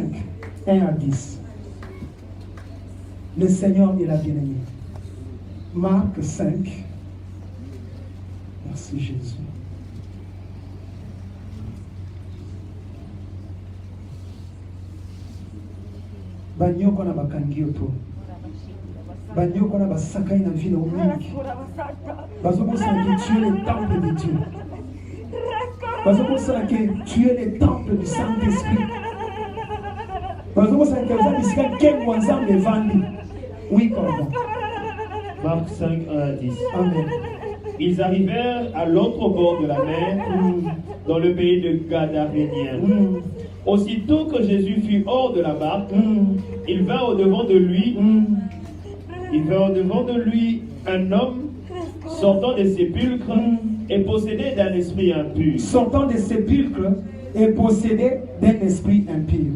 1 à 10. Le Seigneur est la bien-aimée. Marc 5. Merci Jésus. Banyoko na bakangi oto. Banyoko na basakai na vie na omiki. Bazokosala que tu es le temple de Dieu. Bazokosala que tu es le temple du Saint-Esprit. Bazokosala que vous avez bisika kengo nzambe vandi. Oui, pardon.
Marc 5, 1 à 10.
Amen.
Ils arrivèrent à l'autre bord de la mer, dans le pays de Gadaréniens. Aussitôt que Jésus fut hors de la barque, il vint au-devant de lui. Il vint au-devant de lui un homme sortant des sépulcres et possédé d'un esprit impur.
Sortant des sépulcres et possédé d'un esprit impur.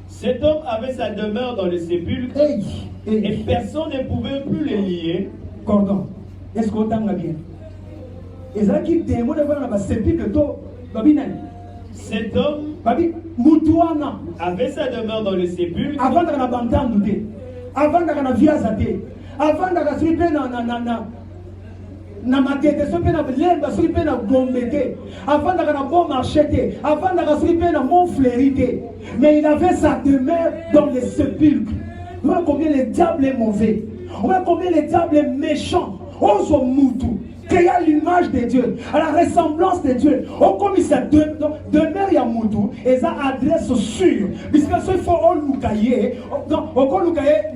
Cet homme avait sa demeure dans les sépulcres et personne ne pouvait plus le lier.
Cordon, est-ce qu'on entend bien? Et ça qui témoigne dans la sépulcre,
cet homme avait sa demeure dans les sépulcres.
Avant de l'abandonner, avant de la viazater, avant de la slipper na matete so pe na lemba so pe na gombete avant de la bon marché avant de la slipper na mon fleurité, mais il avait sa demeure dans les sépulcres. Voilà combien le diable est mauvais, voilà combien le diable est méchant. Ozo mutu créé à l'image de Dieu, à la ressemblance de Dieu. On comme ça demeure ya mutu et ça adresse sûre puisque ce faut on lukaye donc on lukaye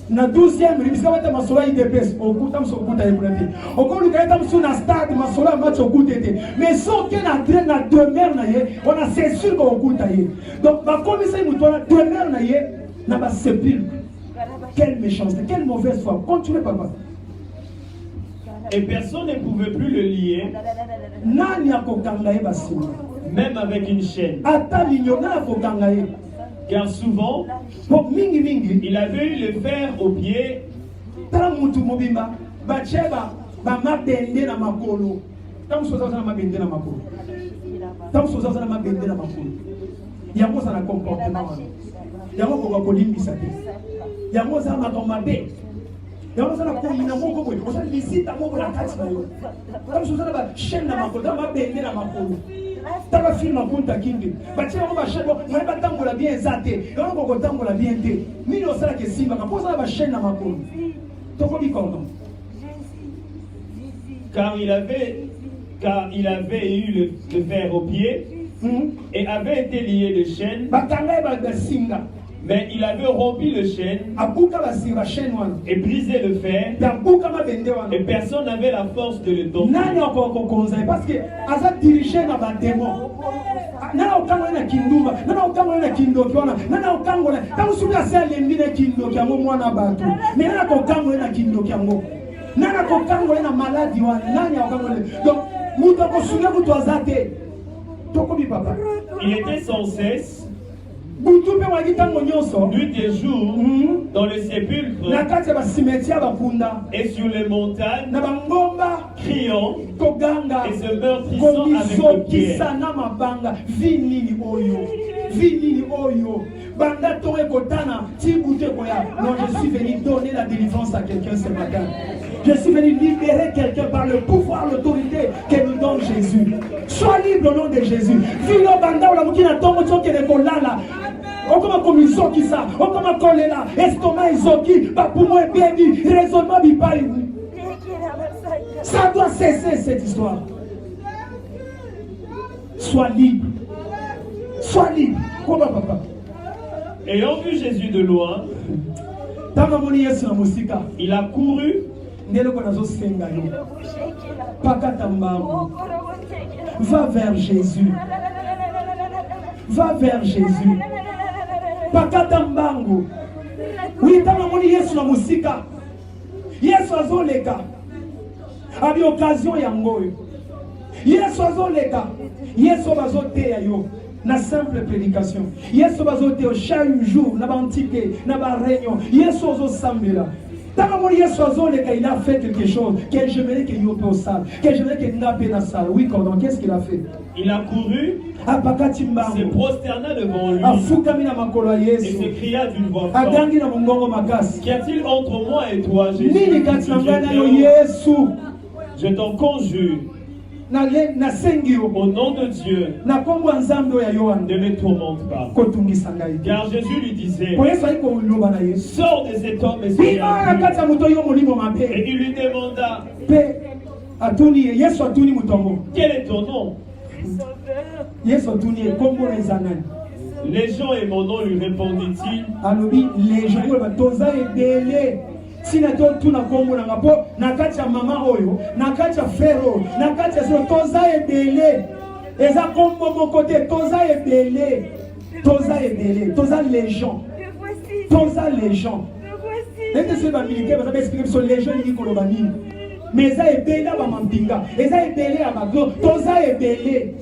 na 12e rimisa wata masola IDPS okuta msokuta yekulati okoluka tam sur na stade masola match okutete mais so que na demeure na ye on a c'est sûr qu'on okuta ye donc ba komisa mutu na demeure na ye na ba sépulcre. Quelle méchanceté, quelle mauvaise foi. Continuez papa.
Et personne ne pouvait plus le lier, même avec une chaîne. Car souvent, il avait eu le fer au pied. Car il avait eu le fer au pied et avait été lié de chaînes. Mais il avait rompu le chêne et brisé le fer. Et personne n'avait la force de le dompter.
Parce que Asa dirigé dans le démon. Nana okangole na kindumba, nana okangole na kindokiona, nana okangole. Tamu subi asa lembi na kindoki yango mwana batu. Mais nana okangole na kindoki yango. Nana okangole na maladie wana, nana okangole. Donc muto ko subi muto azate. Toko bi papa.
Il était sans cesse
nuit
et jour dans les sépulcres
et
sur les montagnes, criant et se meurtrissant avec Pierre.
Non, je suis venu donner la délivrance à quelqu'un ce matin. Je suis venu libérer quelqu'un par le pouvoir, l'autorité que nous donne Jésus. Sois libre au nom de Jésus. Okoma commission qui ça, okoma choléra, estomac isoki, poumon béni, raisonnement bipaï. Ça doit cesser cette histoire. Sois libre. Sois libre. Comment papa?
Ayant vu Jésus de loin, il a couru.
Va vers Jésus. Va vers Jésus. Pakatambangu. Oui, tamamoni Yesu na musika. Yesu azoleka. Abi occasion yangoyo. Yesu azoleka. Yesu bazoteya yo. Na simple prédication. Yesu bazoteya chaque jour na bantike, na ba réunion. Yesu ozosambela. Il a fait quelque chose. Que j'aimerais qu'il y ait au salle. Que j'aimerais qu'il y ait dans la salle. Oui, comment? Qu'est-ce qu'il a fait?
Il a couru, se prosterna devant lui et s'écria d'une voix forte: Qu'y a-t-il entre moi et toi, Jésus? Je t'en conjure, au nom de Dieu, ne me tourmente pas. Car Jésus lui disait: Sors de cet homme, esprit impur. Et il lui demanda: Quel est ton nom? Légion et mon nom, lui répondit-il.
Les gens si na to tuna kombo na ngapo nakacha mama oyo nakacha fero nakacha so toza ebele eza kombo mon côté toza ebele toza légion et c'est ba militaire ba expliquer sur légion ni koloba nini mais eza ebele ba mampinga eza ebele ya bago toza ebele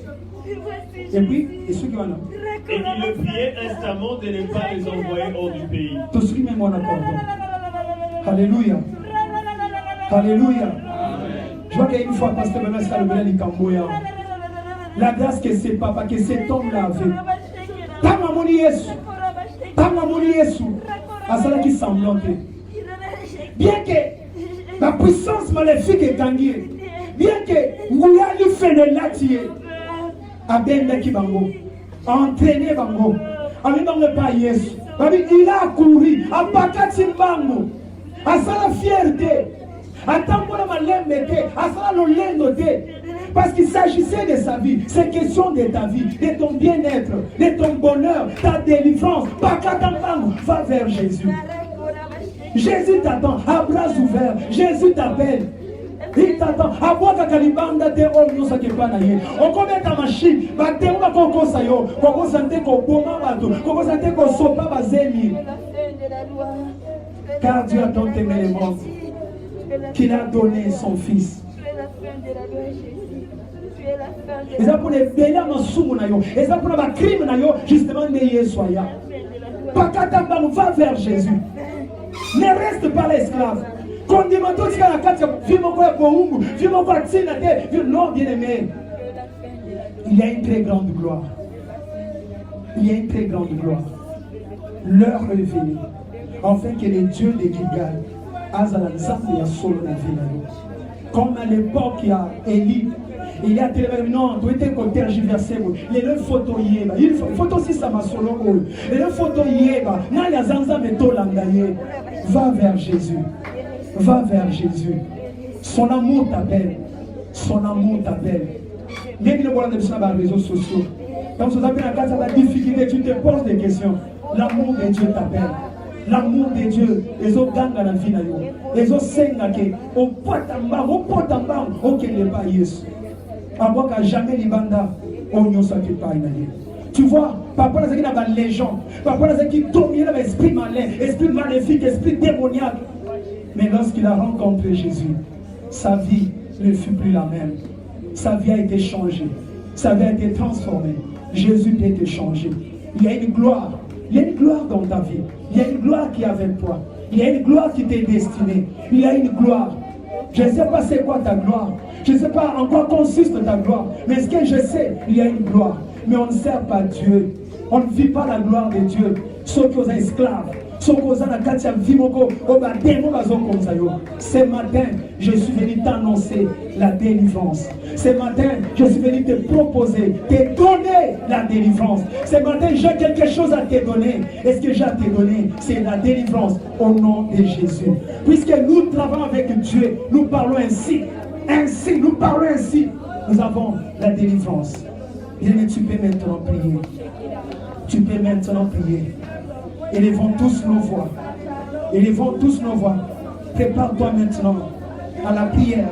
et puis et ceux qui vont là
et il le priait instamment de ne pas les envoyer hors du pays.
Tout ce qui met mon accord. Alléluia. Alléluia. Je vois qu'une fois, pasteur Bernard Salomé dit Camboya. La grâce que c'est papa, que cet homme-là avait. Tamamoni Yesu. À cela qui semblante. Bien que la puissance maléfique est gagnée. Bien que Ngouya lui fait le latier. Abenda ki bango. Entraîné bango. Ami bango pas Yesu. Il a couru. Apakati bango. À ça la fierté, à tant qu'on a mal metté, à ça le noté, parce qu'il s'agissait de sa vie, c'est question de ta vie, de ton bien-être, de ton bonheur, ta délivrance. Pas qu'à va vers Jésus. Jésus t'attend, à bras ouverts, Jésus t'appelle. Il t'attend. À boire ta calibanda de on sa kepanaye. On connaît ta machine. Bate on va qu'on sayo. Qu'on sente qu'on boma bato. Qu'on sente qu'on sopa bazemi. Car Dieu a tant aimé les mondes qu'il a donné son fils. Et ça pour les bélas dans soumou na yo. Et ça pour les crimes na yo justement ne soya. Pakatamba va vers Jésus. Ne reste pas l'esclave. Non, bien aimé. Il y a une très grande gloire. Il y a une très grande gloire. L'heure est venue. Enfin que les dieux de Gilgal, comme à l'époque, il y a Élie. Il y a tellement non, tu étais côté tergiversé. Les deux photos yéba. Il faut aussi ça m'a solo. Les deux photos yéba. Non, il y a zanza meto langaye. Va vers Jésus. Va vers Jésus. Son amour t'appelle. Son amour t'appelle. Bien qu'il ne voit pas sur les réseaux sociaux. Quand vous avez la difficulté, tu te poses des questions. L'amour de Dieu t'appelle. L'amour de Dieu. Les autres gangs à la vie. Les autres sengake. Au potamba, auquel n'est pas Yesu. Avant qu'à jamais les bandas, on n'y a pas. Tu vois, papa n'a pas de légende. Papa n'a qui domine l'esprit malin, esprit maléfique, esprit démoniaque. Mais lorsqu'il a rencontré Jésus, sa vie ne fut plus la même. Sa vie a été changée. Sa vie a été transformée. Jésus peut te changer. Il y a une gloire. Il y a une gloire dans ta vie. Il y a une gloire qui est avec toi. Il y a une gloire qui t'est destinée. Il y a une gloire. Je ne sais pas c'est quoi ta gloire. Je ne sais pas en quoi consiste ta gloire. Mais ce que je sais, il y a une gloire. Mais on ne sert pas Dieu. On ne vit pas la gloire de Dieu. Sauf que vous êtes esclaves. Ce matin, je suis venu t'annoncer la délivrance. Ce matin, je suis venu te proposer, te donner la délivrance. Ce matin, j'ai quelque chose à te donner. Et ce que j'ai à te donner, c'est la délivrance au nom de Jésus. Puisque nous travaillons avec Dieu, nous parlons ainsi. Nous parlons ainsi. Nous avons la délivrance. Bien, tu peux maintenant prier. Tu peux maintenant prier. Élevons tous nos voix. Élevons tous nos voix. Prépare-toi maintenant à la prière.